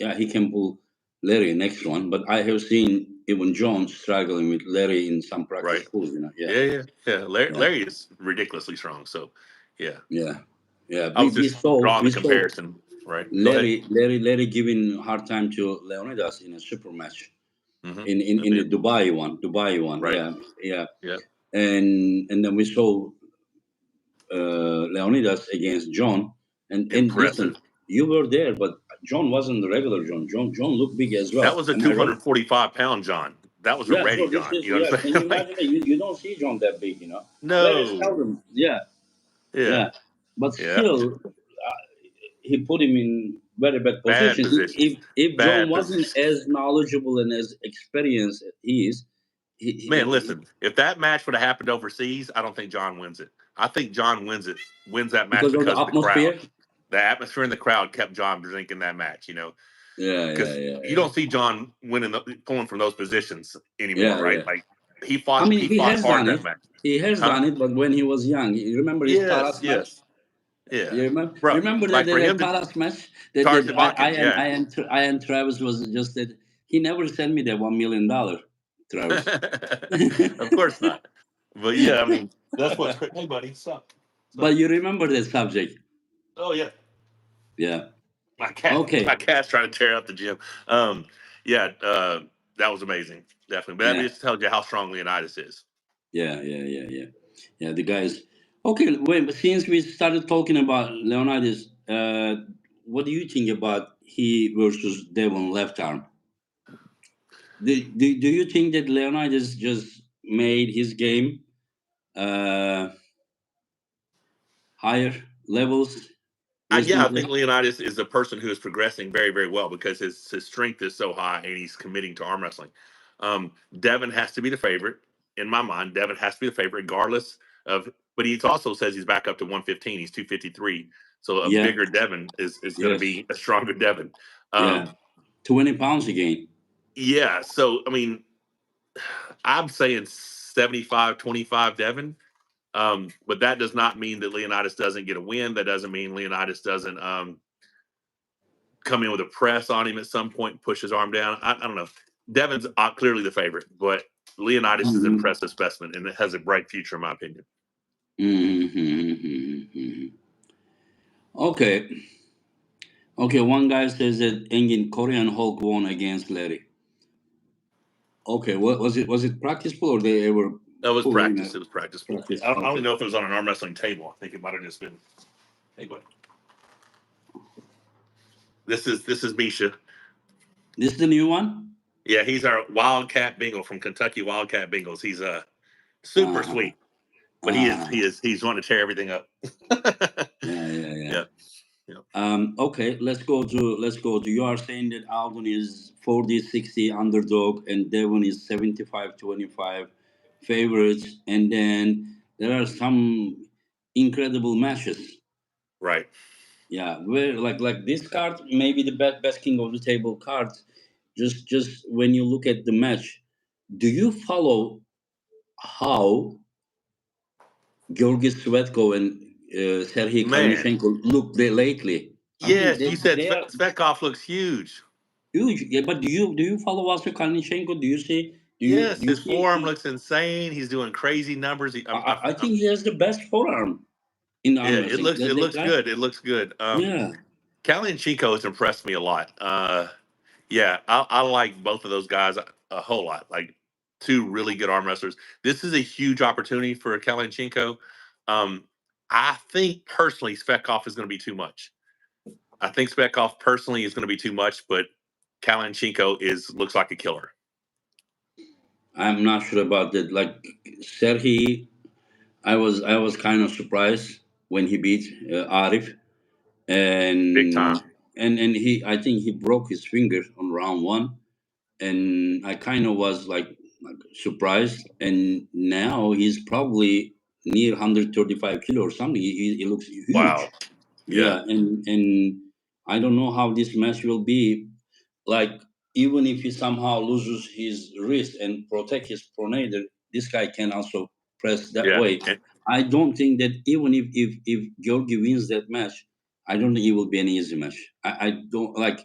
yeah, he can pull Larry next one. But I have seen even John struggling with Larry in some practice Right. pools. Yeah, Yeah. yeah, Larry is ridiculously strong. So, yeah. yeah, yeah. I We, was we just saw drawing we the saw comparison. Right. Go ahead. Larry giving hard time to Leonidas in a super match. Mm-hmm. In the Dubai one, Right. yeah, yeah, Yeah. and then we saw Leonidas against John, and listen, Impressive. you were there, but John wasn't the regular John. John looked big as That well. was a Am I right? 245-pound John. That was a Yeah. ready So this John. is You know what yeah. I'm Can you saying? imagine that you don't see John that big? Very No. seldom. Yeah, Yeah. yeah, but Yeah. still, he put him in very bad Bad position. position. If John Bad wasn't position. as knowledgeable and as experienced as he is, Man, listen, if that match would have happened overseas, I don't think John wins it. I think John wins that match because of the because of the crowd. atmosphere. The atmosphere in the crowd kept John drinking that match. Yeah, yeah, Because yeah, you yeah, don't see John pulling from those positions anymore, yeah, right? yeah. Like I mean, he he fought has hard done that it. match. He has Huh? done it, but when he was young, you remember his Yes, Taras match? yes. Yeah. You remember? Bro, Remember like for that him to Taras match that, Tarzan that Watkins, yeah. I and Travis was just that he never sent me that $1 million, Travis. Of course not. But yeah, I mean, that's what's crazy. Hey buddy, stop. But Stop. you remember that subject? Oh yeah. Yeah. My Okay. cat's trying to tear up the gym. Um, yeah, that was amazing, definitely. But that Yeah. just tells you how strong Leonidas is. Yeah. Yeah. Yeah. Yeah. Yeah. The guys. Okay. Wait. But since we started talking about Leonidas, what do you think about he versus Devon left arm? Do you think that Leonidas just made his game uh, higher levels Yeah, I recently? think Leonidas is a person who is progressing very, very well because his strength is so high and he's committing to arm wrestling. Devin has to be the favorite in my mind. Devin has to be the favorite, regardless of. But he also says he's back up to 115. He's 253. So a Yeah. bigger Devin is going to Yes. be a stronger Devin. Yeah. Um, 20 pounds again. yeah. So I mean, I'm saying 75-25 Devin. But that does not mean that Leonidas doesn't get a win. That doesn't mean Leonidas doesn't come in with a press on him at some point and push his arm down. I don't know. Devin's clearly the favorite, but Leonidas is an Mhm. impressive specimen and it has a bright future, in my opinion. Mhm. Okay. Okay. One guy says that Engin Korean Hulk won against Larry. Okay. What was it? Was it practiceful or they ever That was pulled in a practice. It was practice. practice? I don't Okay. even know if it was on an arm wrestling table. I think it might have just been. Hey, buddy. This is Misha. This is the new one. Yeah, he's our Wildcat Bengal from Kentucky Wildcat Bengals. He's super Uh-huh. sweet, but Uh-huh. he's wanting to tear everything up. Yeah, yeah, yeah. Yeah, yeah, Okay, let's go to. You are saying that Alden is 40-60 underdog and Devon is 75-25 favorites, and then there are some incredible matches. right. Yeah, where like this card, maybe the best king of the table cards. Just when you look at the match, do you follow how Georgi Svetko and Serhii Man, Kalnishenko look there lately? I mean, yes, you said they are Speckhoff looks huge. huge. Yeah, but do you follow also Kalnishenko? Do you see? Do you Yes, do you his see? forearm looks insane. He's doing crazy numbers. I think he has the best forearm in arm Yeah, wrestling. it That looks guy. good. It looks good. Yeah, Callie and Chico has impressed me a lot. Yeah, I like both of those guys a whole lot. Like two really good arm wrestlers. This is a huge opportunity for Callie and Chinko. I think personally, Speckhoff is going to be too much. I think Speckhoff personally is going to be too much, but Callie and Chinko is looks like a killer. I'm not sure about that. Like Serhii, I was kind of surprised when he beat Arif, Big and time. and he I think he broke his finger on round one, and I kind of was like surprised. And now he's probably near 135 kilo or something. He looks huge. Wow. Yeah. Yeah, and I don't know how this match will be. Like, even if he somehow loses his wrist and protect his pronator, this guy can also press that Yeah. way. I don't think that even if Georgi wins that match, I don't think it will be an easy match. I don't like.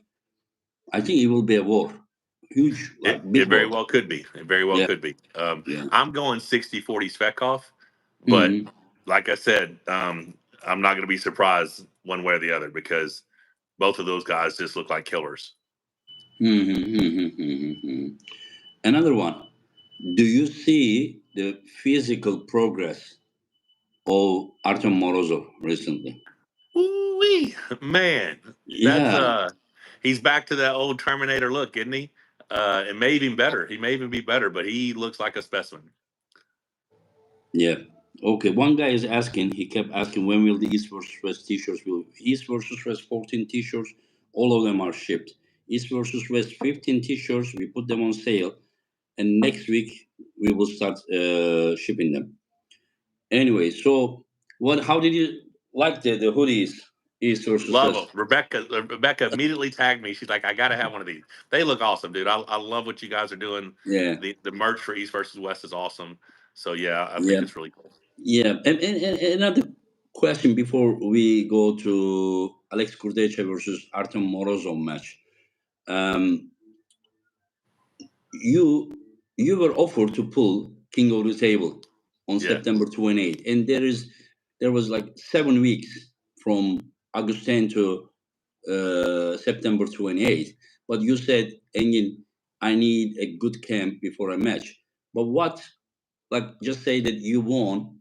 I think it will be a war, huge, like It big very war. well could be. It very well Yeah, could be. yeah. I'm going 60-40 Svetkov, but Hmm. like I said, I'm not going to be surprised one way or the other because both of those guys just look like killers. Hmm. Another one. Do you see the physical progress of Artem Morozov recently? Ooh-wee. Man, that's Yeah, he's back to that old Terminator look, isn't he? It may even better. He may even be better, but he looks like a specimen. yeah. Okay, one guy is asking, he kept asking, when will the East versus West t-shirts will East versus West 14 t-shirts, all of them are shipped. East versus West 15 t-shirts, we put them on sale, and next week we will start shipping them. Anyway, so how did you like the hoodies, East versus Love them. West? Rebecca immediately tagged me. She's like, I gotta have one of these. They look awesome, dude. I love what you guys are doing. Yeah, The merch for East versus West is awesome. So yeah, I think yeah. it's really cool. Yeah, and another question before we go to Alex Kurdecha versus Artem Morozov match. Um, you you were offered to pull King of the Table on Yeah, September 28th, and there was like 7 weeks from Augustine to September 28th. But you said, Engin, I need a good camp before a match. But what, like, just say that you won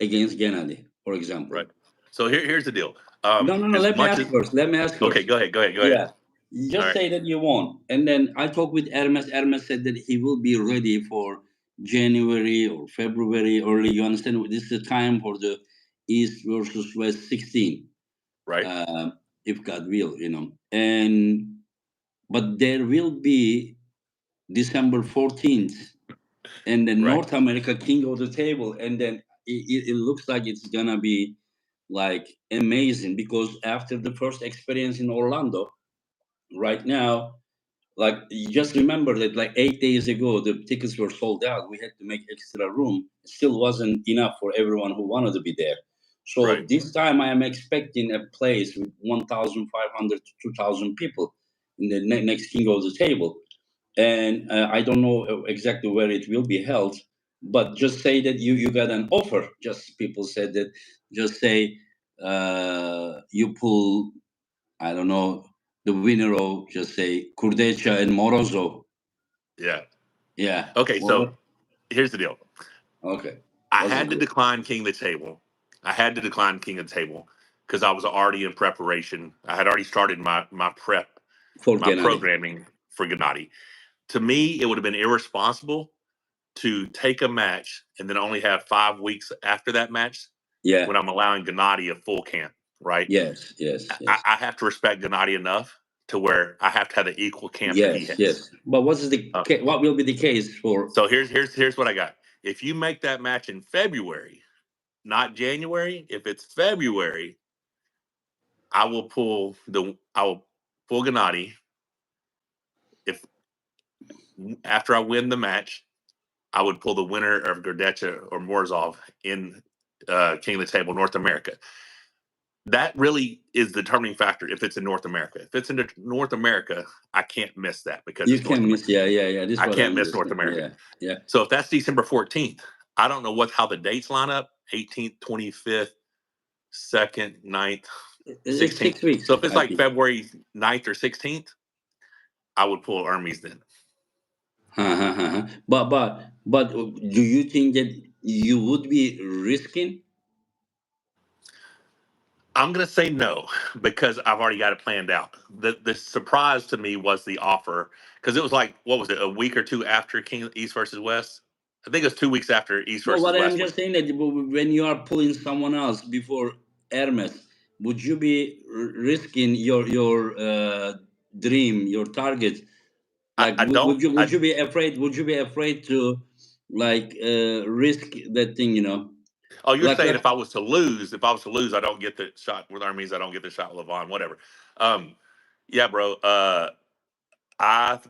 against Gennady, for example. right. So here's the deal. No, no, no. As Let me much ask as first. Let me ask okay, first. go ahead. Yeah. You All just right, say that you won. And then I talked with Hermes. Hermes said that he will be ready for January or February early. You understand? This is the time for the East versus West 16, right, uh, if God will. And but there will be December 14th and then right, North America King of the Table. And then it looks like it's going to be like amazing because after the first experience in Orlando, right now, like, you just remember that like 8 days ago the tickets were sold out. We had to make extra room. It still wasn't enough for everyone who wanted to be there. So right, this time I am expecting a place with 1,500 to 2,000 people in the next King of the Table. And I don't know exactly where it will be held, but just say that you got an offer. Just people said that. Just say you pull, I don't know, the winner of, just say, Kurdecha and Morozov. yeah. Yeah. Okay, Well, so here's the deal. okay. I What's the had to deal? decline King of the Table. I had to decline King of the Table because I was already in preparation. I had already started my prep, For my Gennady. programming for Gennady. To me, it would have been irresponsible to take a match and then only have 5 weeks after that match Yeah. when I'm allowing Gennady a full camp, right? Yes. Yes. I, Yes. I have to respect Gennady enough to where I have to have the equal camp that he Yes. has. Yes. But what's the Uh, what will be the case for? so here's what I got. If you make that match in February, not January, if it's February, I will pull Gennady. If after I win the match, I would pull the winner of Gordecha or Morzov in King of the Table North America. That really is the determining factor if it's in North America. If it's in North America, I can't miss that because You it's North can America. miss. Yeah. Yeah. Yeah. This is I what I can't miss North understand. America. Yeah. Yeah. So if that's December 14th, I don't know how the dates line up 18th, 25th, 2nd, 9th, It's 16th. 6 weeks, So if it's I like think. February 9th or 16th, I would pull Hermes then. But do you think that you would be risking? I'm going to say no because I've already got it planned out. The surprise to me was the offer because it was like, what was it, a week or two after King East versus West? I think it was 2 weeks after East No, versus what I'm West. just saying that when you are pulling someone else before Hermes, would you be risking your dream, your target? Like, I don't. would you be afraid? Would you be afraid to like risk that thing? Oh, you're saying Like if I was to lose, I don't get the shot with Hermes. I don't get the shot with Levan. Whatever. Um, yeah, bro. I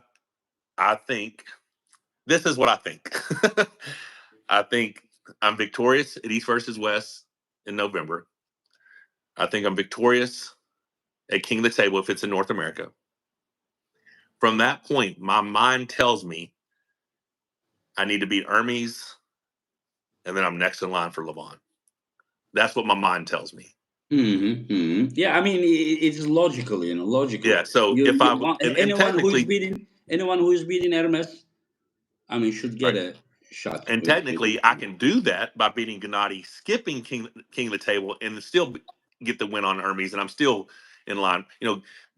I think this is what I think. I think I'm victorious at East versus West in November. I think I'm victorious at King of the Table if it's in North America. From that point, my mind tells me I need to beat Hermes, and then I'm next in line for Levan. That's what my mind tells me. Yeah, I mean it's logical, logical. Yeah. So You if you I want and technically anyone who is beating Hermes, I mean, should get right, a shot and with technically I can do that by beating Gennady, skipping King of the Table, and still get the win on Hermes, and I'm still in line.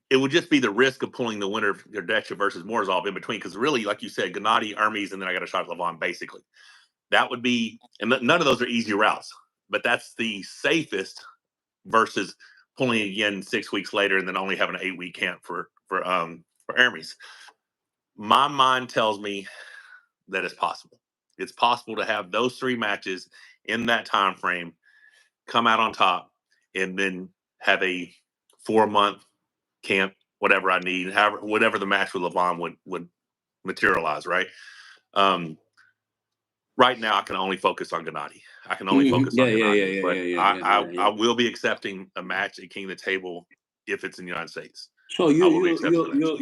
It would just be the risk of pulling the winner of Gardecha versus Morzov in between, because really, like you said, Gennady, Hermes, and then I got a shot at Levan, basically. That would be, and none of those are easy routes, but that's the safest versus pulling again 6 weeks later and then only having an 8 week camp for Hermes. My mind tells me that it's possible. It's possible to have those three matches in that time frame, come out on top, and then have a 4 month camp, whatever I need, however, whatever the match with Levan would materialize. Right. Um, right now, I can only focus on Gennady. I can only focus Yeah, on yeah, yeah, Gennady, yeah, but yeah, yeah, I, yeah, yeah, I yeah. I will be accepting a match at King of the Table if it's in the United States. So I will be accepting the match.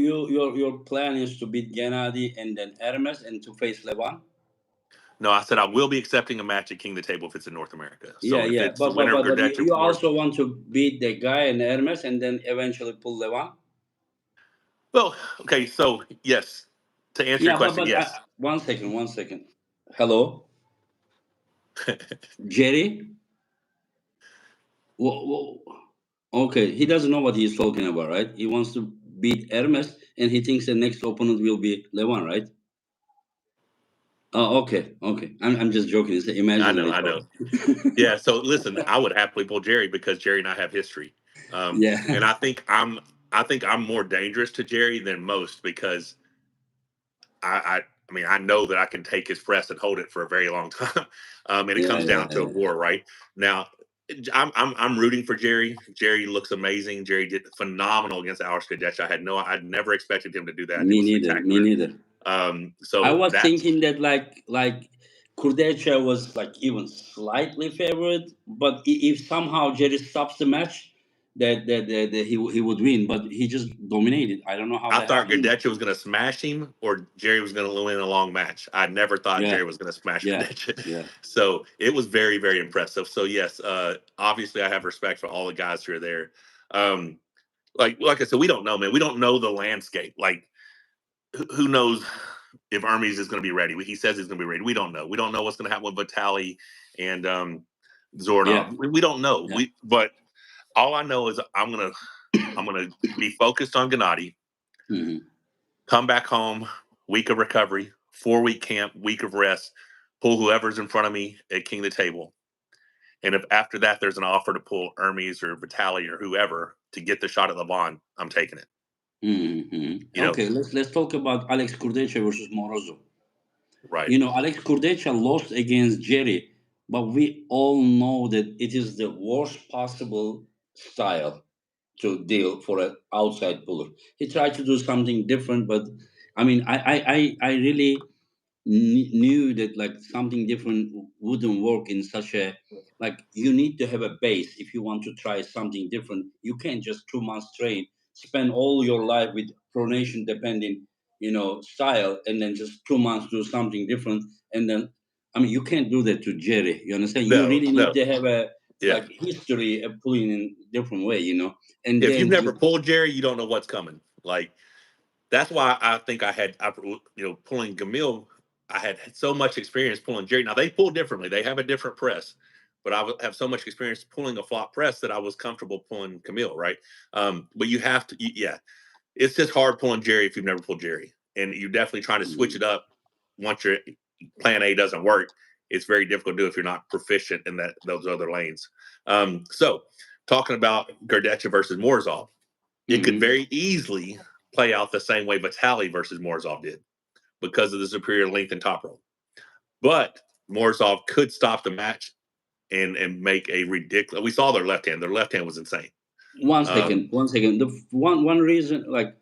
your plan is to beat Gennady and then Hermes and to face Levan. No, I said I will be accepting a match at King of the Table if it's in North America. Yeah, So if yeah, it's the winner of but Gardetcha you Morse, also want to beat the guy and Hermes and then eventually pull Levan. well, okay. So yes, to answer your Yeah, question, yes. one second. Hello, Jerry. Okay, he doesn't know what he's talking about, right? He wants to beat Hermes, and he thinks the next opponent will be Levan, right? Oh, okay, okay. I'm just joking. It's an imaginary I talk. know. Yeah. So listen, I would happily pull Jerry because Jerry and I have history, Yeah, and I think I'm more dangerous to Jerry than most because I mean, I know that I can take his press and hold it for a very long time. And it yeah, comes yeah, down to a yeah. war, right? Now, I'm rooting for Jerry. Jerry looks amazing. Jerry did phenomenal against Alex Kadesh. I'd never expected him to do that. It Me was neither. Me spectacular. neither. I So was that's thinking that like Kurdecha was like even slightly favored, but if somehow Jerry stops the match, that he would win. But he just dominated. I don't know how I that thought happened. Gadecha was going to smash him or Jerry was going to win a long match. I never thought Yeah, Jerry was going to smash yeah, Gadecha. yeah. So it was very, very impressive. So, yes, obviously, I have respect for all the guys who are there. Um, like I said, we don't know, man. We don't know the landscape. Like, who knows if Hermes is going to be ready? He says he's going to be ready. We don't know. We don't know what's going to happen with Vitali and Zoranov. Yeah. We don't know. Yeah. But all I know is I'm gonna be focused on Gennady. Hmm. Come back home, week of recovery, 4 week camp, week of rest, pull whoever's in front of me at King of the Table. And if after that there's an offer to pull Hermes or Vitali or whoever to get the shot at Levan, I'm taking it. Hmm. You know, Okay, let's talk about Alex Kurdecha versus Morozov. right. You know, Alex Kurdecha lost against Jerry, but we all know that it is the worst possible style to deal for an outside puller. He tried to do something different, but I mean, I really knew that like something different wouldn't work in such a, like, you need to have a base if you want to try something different. You can't just 2 months train, spend all your life with pronation depending, style, and then just 2 months do something different. And then, I mean, you can't do that to Jerry. You understand? You No, really need no. to have a Yeah. like history of pulling in different way. And If you've then never pulled Jerry, you don't know what's coming. Like that's why I think pulling Camille, I had so much experience pulling Jerry. Now they pull differently; they have a different press, but have so much experience pulling a flop press that I was comfortable pulling Camille. Right, but you have to, yeah. It's just hard pulling Jerry if you've never pulled Jerry, and you're definitely trying to switch it up once your plan A doesn't work. It's very difficult to do if you're not proficient in those other lanes. So, talking about Gardecha versus Morozov, it could Mhm. very easily play out the same way Vitali versus Morozov did because of the superior length and top roll. But Morozov could stop the match and make a ridiculous. We saw their left hand. Their left hand was insane. One Um, second, one second. The one reason, like,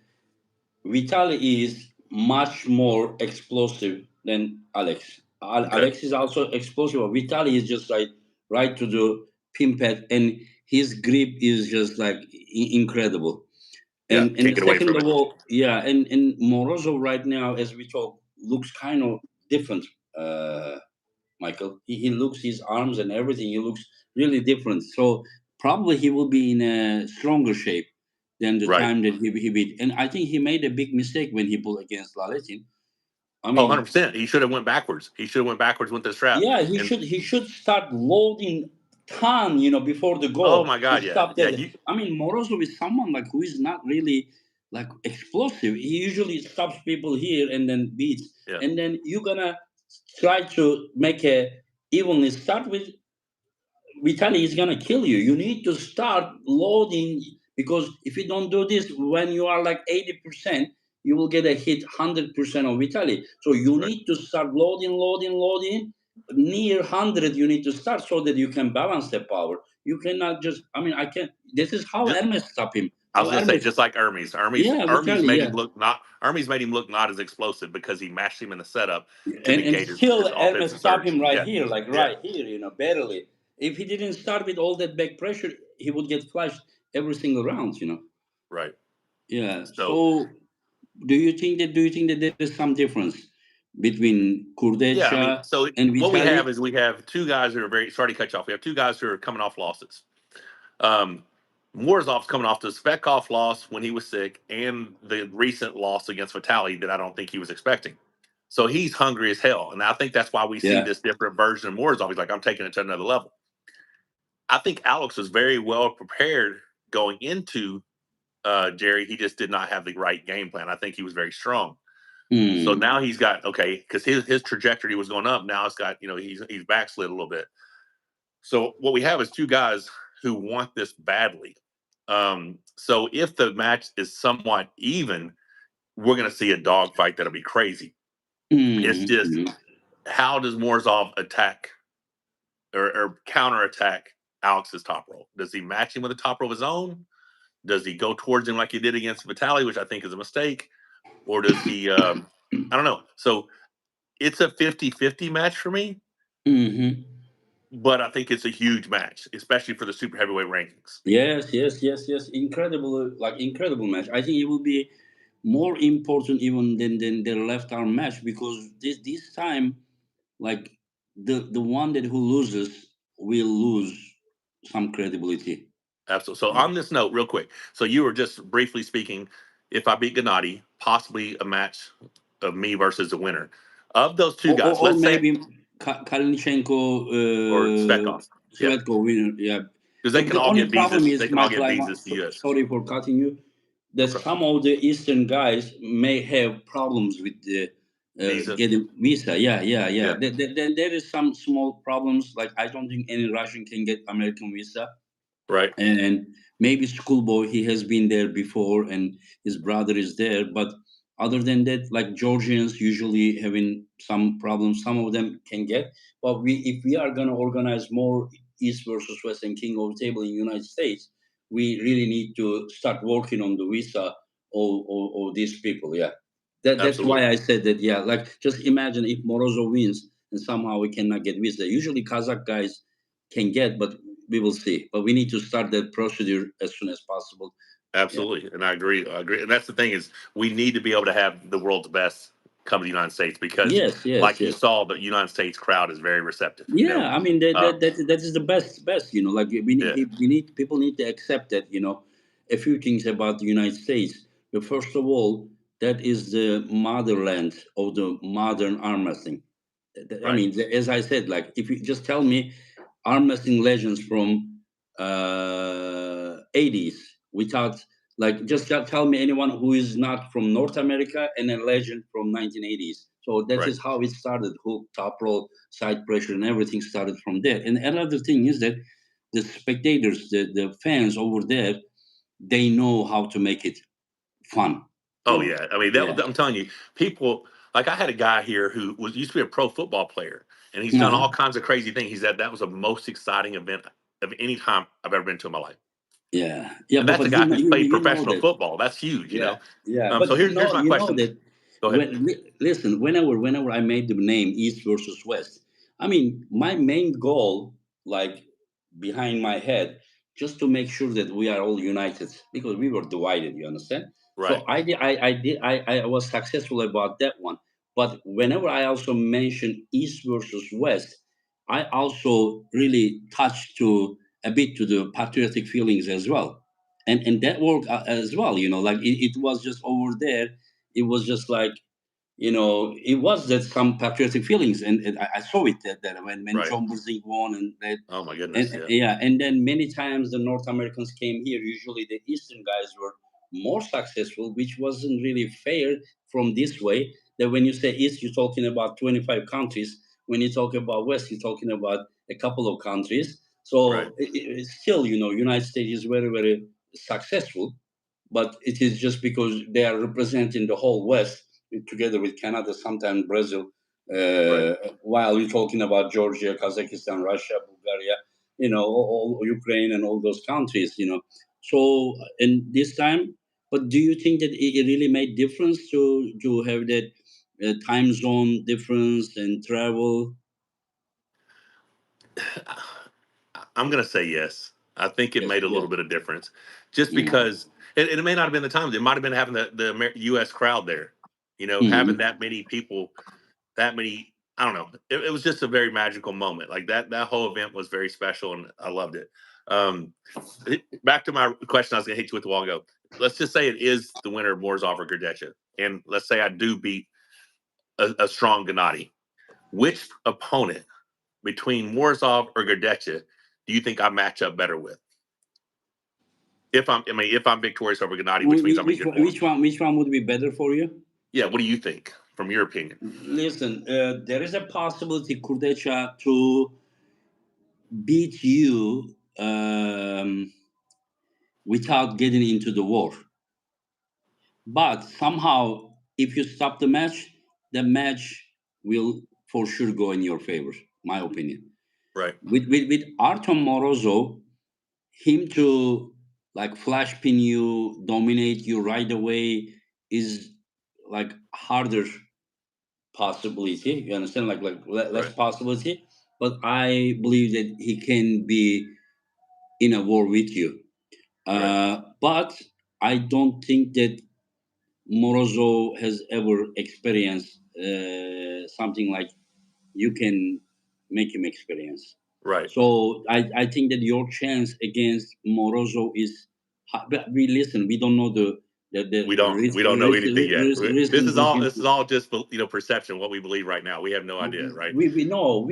Vitaly is much more explosive than Alex. okay. Alex is also explosive, but Vitaly is just like right to the pin pad, and his grip is just like incredible. Yeah, And can't the get away second from of it. all, yeah, and Morozov right now, as we talk, looks kind of different. Michael, he looks, his arms and everything, he looks really different. So probably he will be in a stronger shape than the Right. time that he beat. And I think he made a big mistake when he pulled against Laletin. I Oh, mean, 100%. He should have went backwards. He should have went backwards with the strap. yeah, he And should he should start loading ton, before the oh goal my and God, yeah. stop Yeah, that. you I mean, Morozov is someone like who is not really like explosive. He usually stops people here and then beats. yeah, And then you're gonna try to make a evenly start with Vitaly is gonna kill you. You need to start loading because if you don't do this when you are like 80%, you will get a hit 100% of Vitaly. So you right. need to start loading. Near 100, you need to start so that you can balance the power. You cannot just. I mean, I can. This is how Just, Hermes stop him. I How was gonna say Hermes. just like Hermes. Hermes Yeah, Hermes Vitaly. made him Yeah, look not Hermes made him look not as explosive because he mashed him in the setup to and negate still his Hermes offensive stop surge. him right Yeah, here, like yeah, right here, barely. If he didn't start with all that back pressure, he would get flashed every single round. right. Yeah. So So do you think that there is some difference between yeah, I mean, Kurdecha so and what we have Vitali? is we have two guys who are very sorry to cut you off. We have two guys who are coming off losses. Um, Morozov's coming off the Speck off loss when he was sick, and the recent loss against Vitali that I don't think he was expecting. So he's hungry as hell, and I think that's why we see Yeah. this different version of Morozov. He's like, I'm taking it to another level. I think Alex was very well prepared going into Jerry. He just did not have the right game plan. I think he was very strong. So Hmm. now he's got okay because his trajectory was going up. Now it's got he's backslid a little bit. So what we have is two guys who want this badly. So if the match is somewhat even, we're going to see a dogfight that'll be crazy. It's Hmm. just how does Morozov attack or counterattack Alex's top roll? Does he match him with a top roll of his own? Does he go towards him like he did against Vitali, which I think is a mistake? Or does he, I don't know. So it's a 50-50 match for me, Hmm. but I think it's a huge match, especially for the super heavyweight rankings. Yes, yes, yes, yes. Incredible, like incredible match. I think it will be more important even than their left arm match because this time, like, the one that who loses will lose some credibility. Absolutely. So on this note, real quick. So you were just briefly speaking, if I beat Gennady, possibly a match of me versus the winner. Of those two or, or, guys, or let's say maybe Kalinchenko, or Speckov. Yeah, Let's go winner. Yeah. because they can The all only get problem visas. They is, can all Michael, get visas to the U.S. sorry for cutting you, that Okay. some of the Eastern guys may have problems with the Visa. getting visa. Yeah, yeah, yeah. Yeah. Then there is some small problems. Like I don't think any Russian can get American visa, Right. and maybe schoolboy, he has been there before and his brother is there, but other than that, like Georgians usually having some problems, some of them can get. But we, if we are going to organize more East versus West and king of the table in United States, we really need to start working on the visa of these people. Yeah, that's Absolutely. why I said that. Yeah, like just imagine if Morozov wins and somehow we cannot get visa. Usually Kazakh guys can get, but we will see. But we need to start that procedure as soon as possible. Yeah. Absolutely, and I agree. I agree, and that's the thing is we need to be able to have the world's best come to the United States because, Yes. Yes. like you Yes. saw, the United States crowd is very receptive. Yeah. I mean Um, that is the best. Like yeah, we need people need to accept that. A few things about the United States. But first of all, that is the motherland of the modern arm wrestling. I right. mean, as I said, like if you just tell me arm wrestling legends from 80s without like just tell me anyone who is not from North America and a legend from 1980s. So that Right. is how it started. Hook, top roll, side pressure, and everything started from there. And another thing is that the spectators, the fans over there, they know how to make it fun. Oh yeah, I mean Yeah. I'm telling you, people like I had a guy here who was used to be a pro football player, and he's done Uh-huh. all kinds of crazy things. He said that was the most exciting event of any time I've ever been to in my life, Yeah. Yeah. and But that's a but guy who's played you know professional that. football. That's huge. Yeah, yeah, So but here's my you know question. that Go ahead. listen, whenever I made the name East versus West, I mean my main goal, like behind my head, just to make sure that we are all united because we were divided. You understand? So Right. I was successful about that one. But whenever I also mention East versus West, I also really touch to a bit to the patriotic feelings as well, and that worked as well. Like it was just over there, it was just like, it was that some patriotic feelings, and I saw it that when Right. John Brzink won, and that, Oh my and goodness. Yeah. yeah, and then many times the North Americans came here. Usually the Eastern guys were more successful, which wasn't really fair from this way. That when you say East, you're talking about 25 countries. When you talk about West, you're talking about a couple of countries. Right. So still, United States is very, very successful, but it is just because they are representing the whole West together with Canada, sometimes Brazil. Right. While you're talking about Georgia, Kazakhstan, Russia, Bulgaria, all Ukraine and all those countries. So in this time, but do you think that it really made difference to have that time zone difference and travel? I'm going to say yes. I think it Yes, made a yes. little bit of difference, just Mm-hmm. because it may not have been the times. It might have been having the U.S. crowd there. Having Mm-hmm. that many people, that many. I don't know. It was just a very magical moment. Like that whole event was very special, and I loved it. Um, Back to my question, I was going to hit you with a while ago. Let's just say it is the winner of Morzov or Gerdetcha, and let's say I do beat a strong Gennady. Which opponent between Morzov or Gerdetcha do you think I match up better with? If I'm victorious over Gennady, which means I'm in Which good one, form. which one would be better for you? Yeah, what do you think from your opinion? Listen, there is a possibility Kurdecha to beat you without getting into the war. But somehow, if you stop the match will for sure go in your favor. My opinion. Right, With Artem Morozov, him to like flash pin you, dominate you right away is like harder possibility. You understand? Less right, possibility. But I believe that he can be in a war with you. right, But I don't think that Morozov has ever experienced something like you can make him experience. right, So I think that your chance against Morozov is. But we listen. We don't know the We risk don't know risk anything risk, yet. risk, risk This is all inclusion. this is all just perception, what we believe right now. We have no idea, right? We know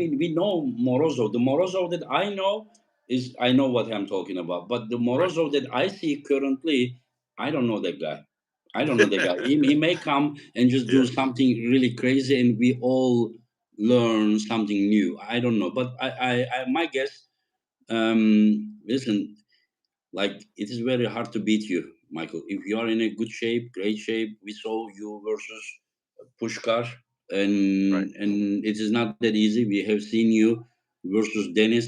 Morozov. The Morozov that I know is I know what I'm talking about. But the Right. Morozov that I see currently, I don't know that guy. I don't know that guy. He may come and just do Yeah. something really crazy, and we all learn something new. I don't know, but I my guess. Listen, like it is very hard to beat you, Michael. If you are in a good shape, great shape, we saw you versus Pushkar, Right. and it is not that easy. We have seen you versus Dennis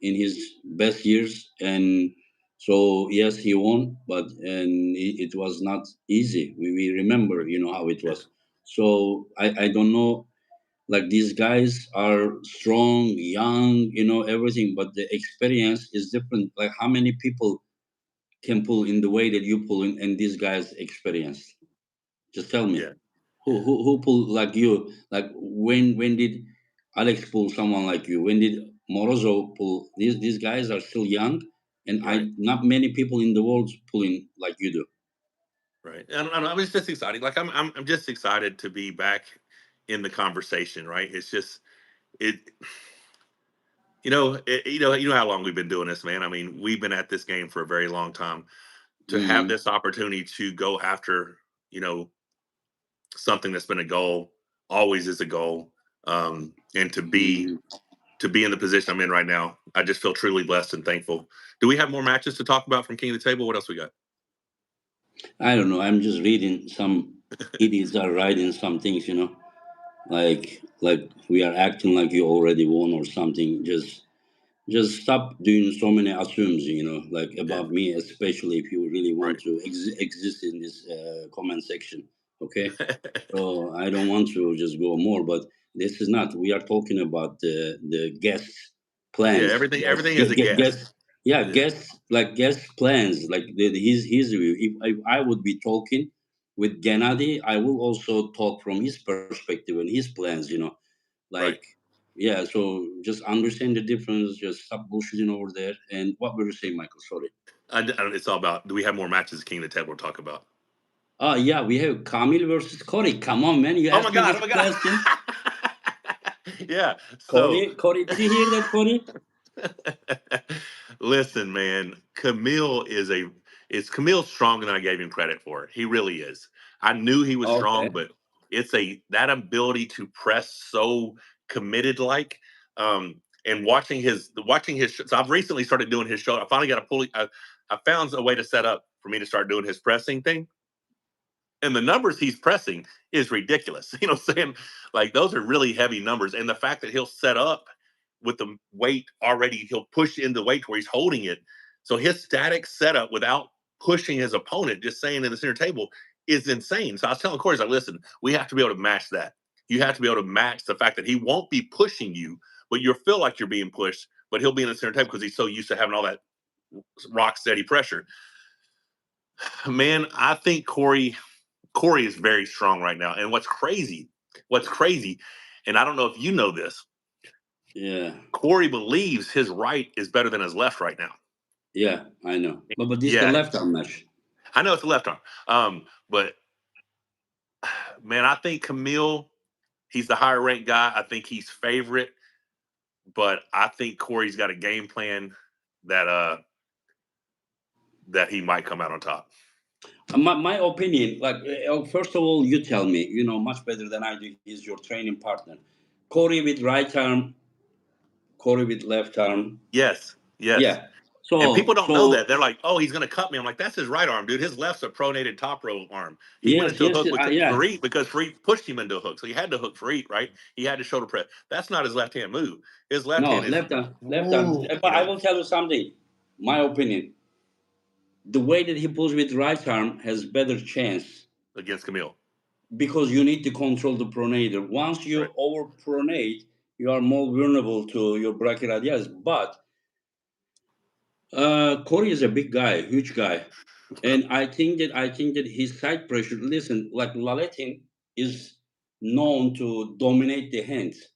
in his best years, and so yes, he won, but it was not easy. We remember, Right. you know how it Yeah. was. So I don't know. Like these guys are strong, young, everything, but the experience is different. Like how many people can pull in the way that you pull in, and these guys experienced? Just tell me. Yeah. Who pulled like you? Like when did Alex pull someone like you? When did Morozov pull? These guys are still young, and Right. I not many people in the world pulling like you do. Right. And I was just excited. Like I'm just excited to be back in the conversation, right? It's just it you know how long we've been doing this, man. I mean, we've been at this game for a very long time. To have Hmm. this opportunity to go after, you know, something that's been a goal, always is a goal. And Hmm. to be in the position I'm in right now, I just feel truly blessed and thankful. Do we have more matches to talk about from King of the Table? What else we got? I don't know. I'm just reading. Some idiots are writing some things, like we are acting like you already won or something. Just stop doing so many assumes, like Yeah. about me, especially if you really want Right. to exist in this comment section. Okay, so I don't want to just go more, but this is not. We are talking about the guest Yeah. plans. Everything is a guess. Guest, yeah, Yeah. guest plans. Like his review. If I would be talking with Gennady, I will also talk from his perspective and his plans. Like, Right. yeah. So just understand the difference. Just stop bullshitting over there. And what were you saying, Michael? Sorry. It's all about. Do we have more matches of King of the Table to talk about? Oh yeah, we have Camille versus Corey. Come on, man. You Oh my asked me god! this Oh my god! question. Yeah. So Corey, did you hear that, Corey? listen, man, Camille's stronger than I gave him credit for. He really is. I knew he was strong, Okay. but it's a that ability to press so committed like and watching his so I've recently started doing his show. I finally got a pulley I found a way to set up for me to start doing his pressing thing, and the numbers he's pressing is ridiculous. You know what I'm saying? Like those are really heavy numbers. And the fact that he'll set up with the weight already, he'll push in the weight to where he's holding it. So his static setup without pushing his opponent, just saying in the center table, is insane. So I was telling Corey, like, listen, we have to be able to match that. You have to be able to match the fact that he won't be pushing you, but you'll feel like you're being pushed, but he'll be in the center table because he's so used to having all that rock steady pressure. Man, I think Corey is very strong right now. And what's crazy, and I don't know if you know this, Yeah. Corey believes his right is better than his left right now. Yeah, I know. But this is the Yeah, left arm match. I know it's the left arm. But man, I think Camille, he's the higher ranked guy. I think he's favorite, but I think Corey's got a game plan that that he might come out on top. My opinion, like first of all, you tell me, much better than I do. He's your training partner. Corey with right arm, Corey with left arm. Yes, yes. Yeah. And people So don't know that. so They're like, "Oh, he's going to cut me." I'm like, "That's his right arm, dude. His left's a pronated top row arm. He went yes, into a yes, hook with yeah. Fareed because Fareed pushed him into a hook, so he had to hook Fareed, right? He had to shoulder press. That's not his left hand move. His left No, hand is, left arm, left arm. woo, But I will tell you something. My opinion, the way that he pulls with right arm has better chance against Camille, because you need to control the pronator. Once right? you over pronate, you are more vulnerable to your brachyradialis. But Corey is a big guy, huge guy, and I think that his side pressure. Listen, like Laletin is known to dominate the hands.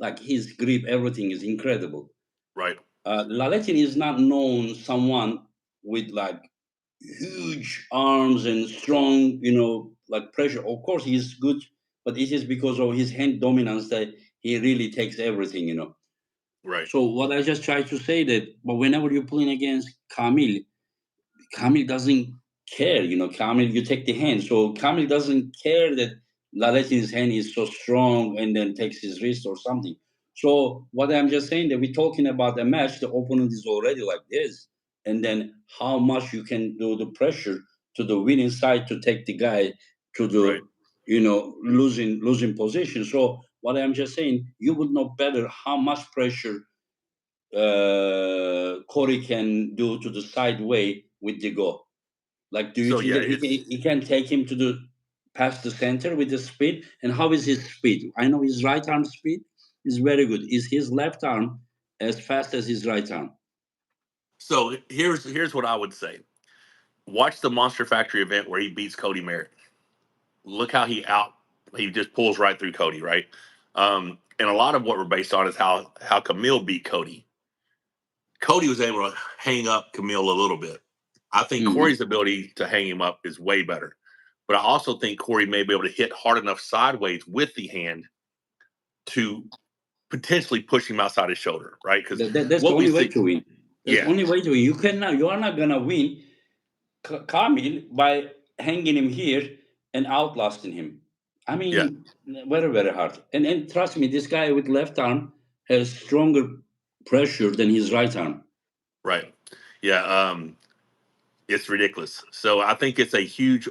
Like his grip, everything is incredible. Right. Laletin is not known someone with like huge arms and strong, like pressure. Of course, he's good, but it is because of his hand dominance that he really takes everything. Right. So what I just try to say that, but whenever you're playing against Camille doesn't care, Camille, you take the hand. So Camille doesn't care that Laletin's hand is so strong and then takes his wrist or something. So what I'm just saying that we're talking about a match, the opponent is already like this. And then how much you can do the pressure to the winning side to take the guy to Right. the, losing position. So what I'm just saying, you would know better how much pressure Corey can do to the side way with the go. Like, do you So think yeah, that he can take him to the past the center with the speed? And how is his speed? I know his right arm speed is very good. Is his left arm as fast as his right arm? so here's what I would say. Watch the Monster Factory event where he beats Cody Merritt. Look how he just pulls right through Cody, right? And a lot of what we're based on is how Camille beat Cody. Cody was able to hang up Camille a little bit. I think Hmm. Corey's ability to hang him up is way better. But I also think Corey may be able to hit hard enough sideways with the hand to potentially push him outside his shoulder, right? Because That's the what we only way see, to win. That's the yeah, only way to win. You are not gonna win Camille by hanging him here and outlasting him. I yeah, mean, very very hard. And trust me, this guy with left arm has stronger pressure than his right arm. right, yeah. It's ridiculous. So I think it's a huge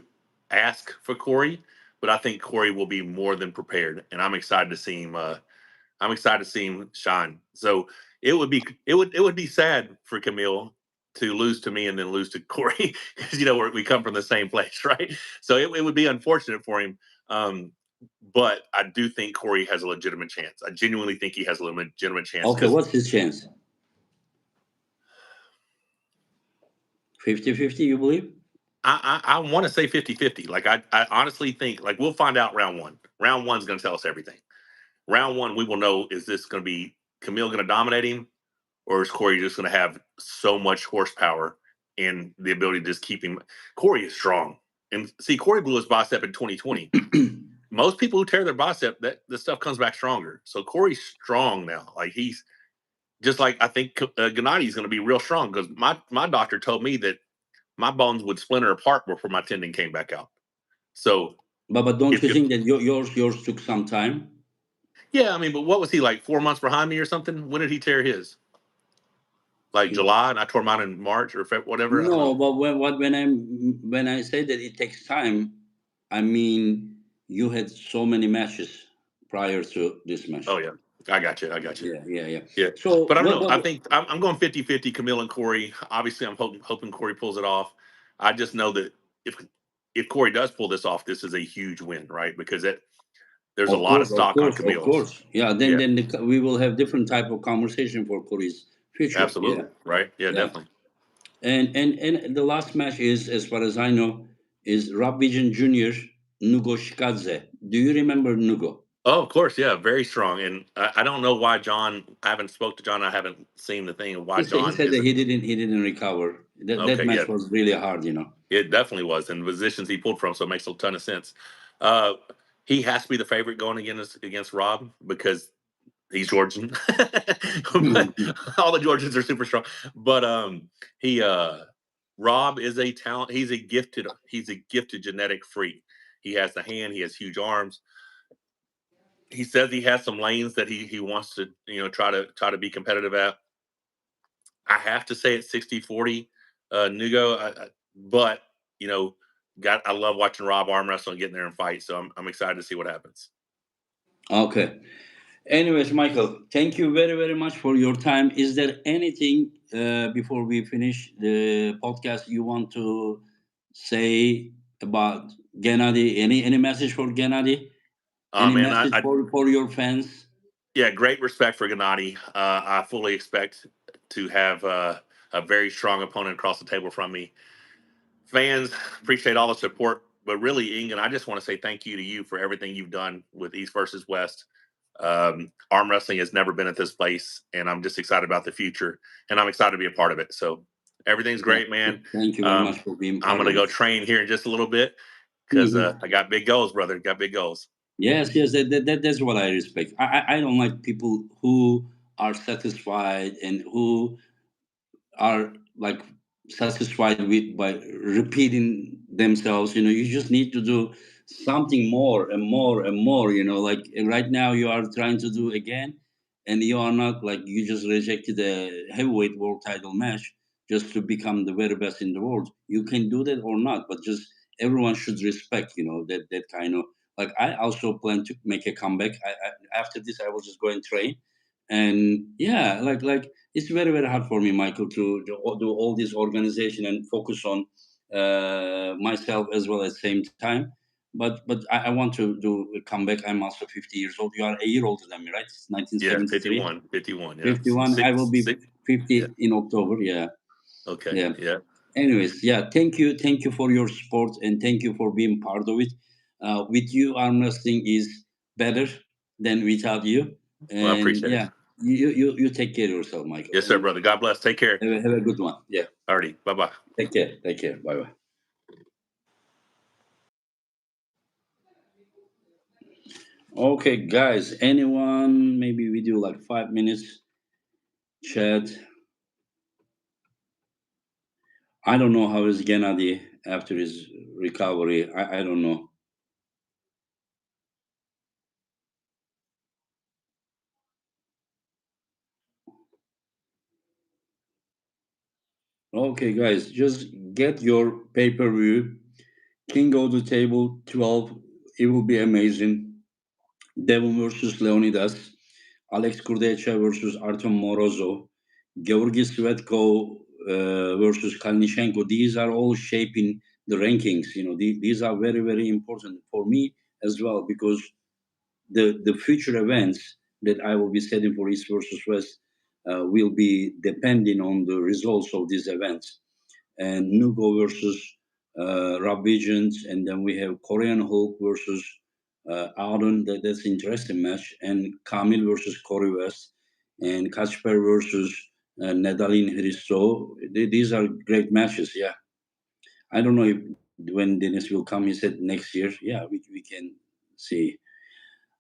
ask for Corey, but I think Corey will be more than prepared, and I'm excited to see him. I'm excited to see him shine. So it would be sad for Camille to lose to me and then lose to Corey because we come from the same place, right? So it would be unfortunate for him. Um, but I do think Corey has a legitimate chance. I genuinely think he has a legitimate chance Okay, because what's his chance? 50-50, you believe? I want to say 50-50. Like I honestly think like we'll find out round one. Round one's going to tell us everything. Round one, we will know, is this going to be Camille going to dominate him, or is Corey just going to have so much horsepower and the ability to just keep him? Corey is strong, and see, Corey blew his bicep in 2020. Most people who tear their bicep, that the stuff comes back stronger. So Corey's strong now. Like he's just like I think Gennady is going to be real strong because my doctor told me that my bones would splinter apart before my tendon came back out. So But don't you if think that yours took some time? yeah, I mean, but what was he like 4 months behind me or something? When did he tear his? Like July, and I tore mine in March or whatever. I don't No, know. but when I say that it takes time, I mean you had so many matches prior to this Oh match. yeah, I got you. I got you. Yeah, yeah, yeah. Yeah, So but I don't what? know. I think I'm going 50-50 Camille and Corey. Obviously, I'm hoping Corey pulls it off. I just know that if Corey does pull this off, this is a huge win, right? Because there's a Of lot of course, of stock on course, of Camille's. course. Yeah. Then Yeah, then we will have different type of conversation for Korea's future. Yeah, absolutely. Right. Yeah, yeah. definitely. And the last match is, as far as I know, is Rob Vision Jr. Nugo Shikadze. Do you remember Nugo? Oh, of course. Yeah, very strong. And I don't know why John. I haven't spoke to John. I haven't seen the thing of why He John said that isn't. he didn't recover. That Okay. Yeah, match was really hard. it definitely was, and the positions he pulled from, so it makes a ton of sense. Uh, he has to be the favorite going against Rob because he's Georgian. But all the Georgians are super strong. But he Rob is a talent. He's a gifted genetic freak. He has the hand. He has huge arms. He says he has some lanes that he wants to try to be competitive at. I have to say it's 60-40, Nugo. But you know, got I love watching Rob arm wrestle and getting there and fight. So I'm excited to see what happens. Okay. Anyways, Michael, thank you very, very much for your time. Is there anything before we finish the podcast you want to say about Gennady? Any message for Gennady? Oh Any man, message for your fans? yeah, great respect for Gennady. I fully expect to have a very strong opponent across the table from me. Fans appreciate all the support, but really, Ingan, I just want to say thank you to you for everything you've done with East versus West. Arm wrestling has never been at this place, and I'm just excited about the future, and I'm excited to be a part of it. So Everything's Yeah. great, man. Thank you very much for being I'm part gonna of go it. train here in just a little bit because Mhm. I got big goals, brother. Got big goals. Yes, yes, that's what I respect. I don't like people who are satisfied and who are like satisfied with by repeating themselves. You just need to do something more and more and more. Like right now you are trying to do again, and you are not like you just rejected a heavyweight world title match just to become the very best in the world. You can do that or not, but just everyone should respect that kind of, like, I also plan to make a comeback. After this I will just go and train, and yeah, like it's very very hard for me, Michael, to do all this organization and focus on myself as well at the same time. But I want to do a comeback. I'm also 50 years old. You are a year older than me, right? It's Yeah, 1973. 51, 51. Yeah, 51. I will six, be six. Yeah. 50 in October. Yeah. Okay. Yeah. Yeah. Anyways, yeah, thank you for your support, and thank you for being part of it. With you, arm wrestling is better than without you. Well, I And appreciate it. yeah, you take care of yourself, Michael, Yes, sir, and brother. God bless. Take care. have a good one. Yeah, Alrighty. Bye bye. take care. Bye bye. Okay, guys, anyone maybe we do like 5 minutes chat. I don't know how is Gennady after his recovery. I don't know. Okay, guys, just get your pay per view. King of the Table 12. It will be amazing. Devon versus Leonidas. Alex Kurdecha versus Artem Morozov. Georgi Svetko versus Kalnishenko. These are all shaping the rankings. These are very, very important for me as well, because the future events that I will be setting for East versus West will be depending on the results of these events. And Nugo versus Rob Vigents, and then we have Korean Hulk versus Auden. That's an interesting match, and Camille versus Corey West, and Kasper versus Nadalin Hristo. These are great matches. Yeah, I don't know if when Dennis will come. He said next year. Yeah, we can see.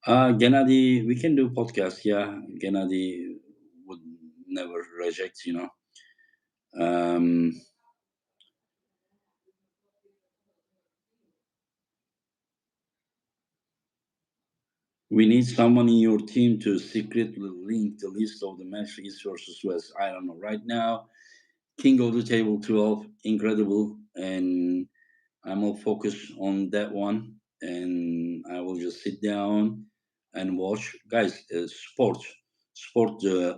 Gennady, we can do podcast. Yeah, Gennady would never reject. Um, we need someone in your team to secretly link the list of the match East versus West. I don't know. Right now, King of the Table 12, incredible. And I'm all focused on that one. And I will just sit down and watch. Guys, sport,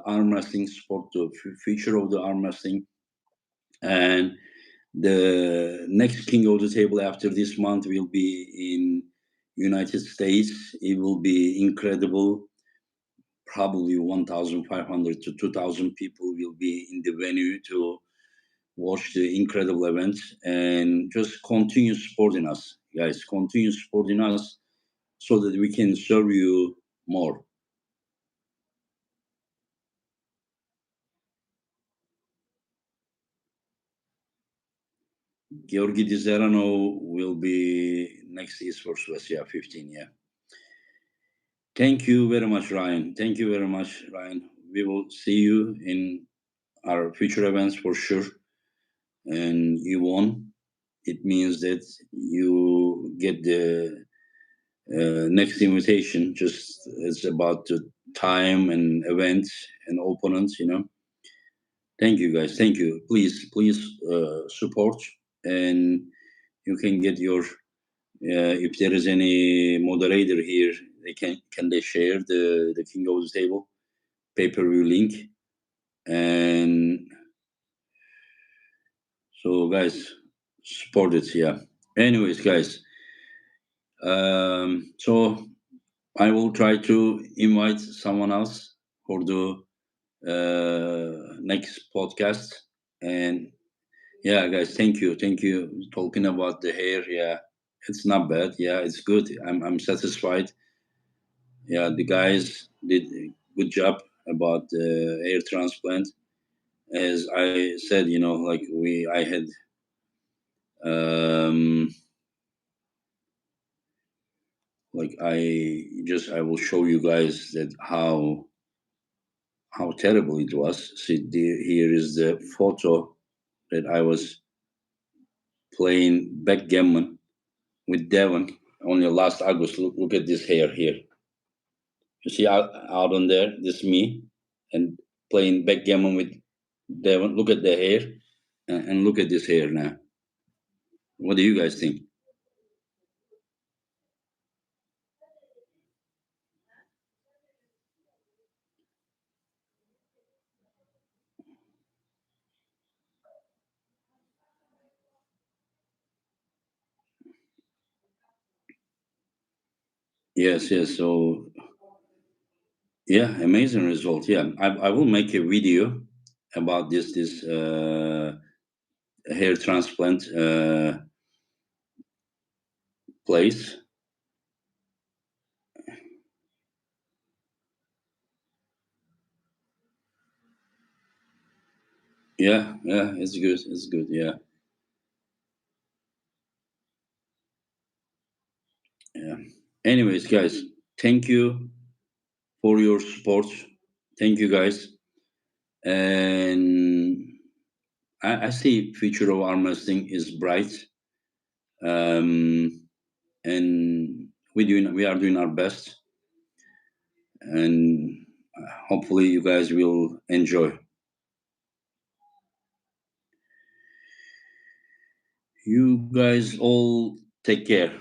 arm wrestling, sport, the future of the arm wrestling. And the next King of the Table after this month will be in United States. It will be incredible. Probably 1,500 to 2,000 people will be in the venue to watch the incredible event, and just continue supporting us, guys. Continue supporting us so that we can serve you more. Georgi Dizerano will be next East for Suecia 15. Yeah. Thank you very much, Ryan. Thank you very much, Ryan. We will see you in our future events for sure. And you won. It means that you get the next invitation. Just it's about the time and events and opponents. Thank you, guys. Thank you. Please support, and you can get your. If there is any moderator here, they can they share the King of the Table pay per view link, and so guys support it. Yeah. Anyways, guys. So I will try to invite someone else for the next podcast. And yeah, guys, thank you. Talking about the hair, yeah, it's not bad. Yeah, it's good. I'm satisfied. Yeah, the guys did a good job about the hair transplant, as I said, like I had um, like I will show you guys that how terrible it was. See, here is the photo that I was playing backgammon with Devon only last August. Look at this hair here. You see out on there, this me and playing backgammon with Devon. Look at the hair and look at this hair now. What do you guys think? Yes, yes. So yeah, amazing result. Yeah, I will make a video about this hair transplant place. Yeah, yeah, it's good. It's good. Yeah, yeah. Anyways, guys, thank you for your support. Thank you, guys. And I see future of arm wrestling is bright. Um, and we are doing our best, and hopefully you guys will enjoy. You guys all take care.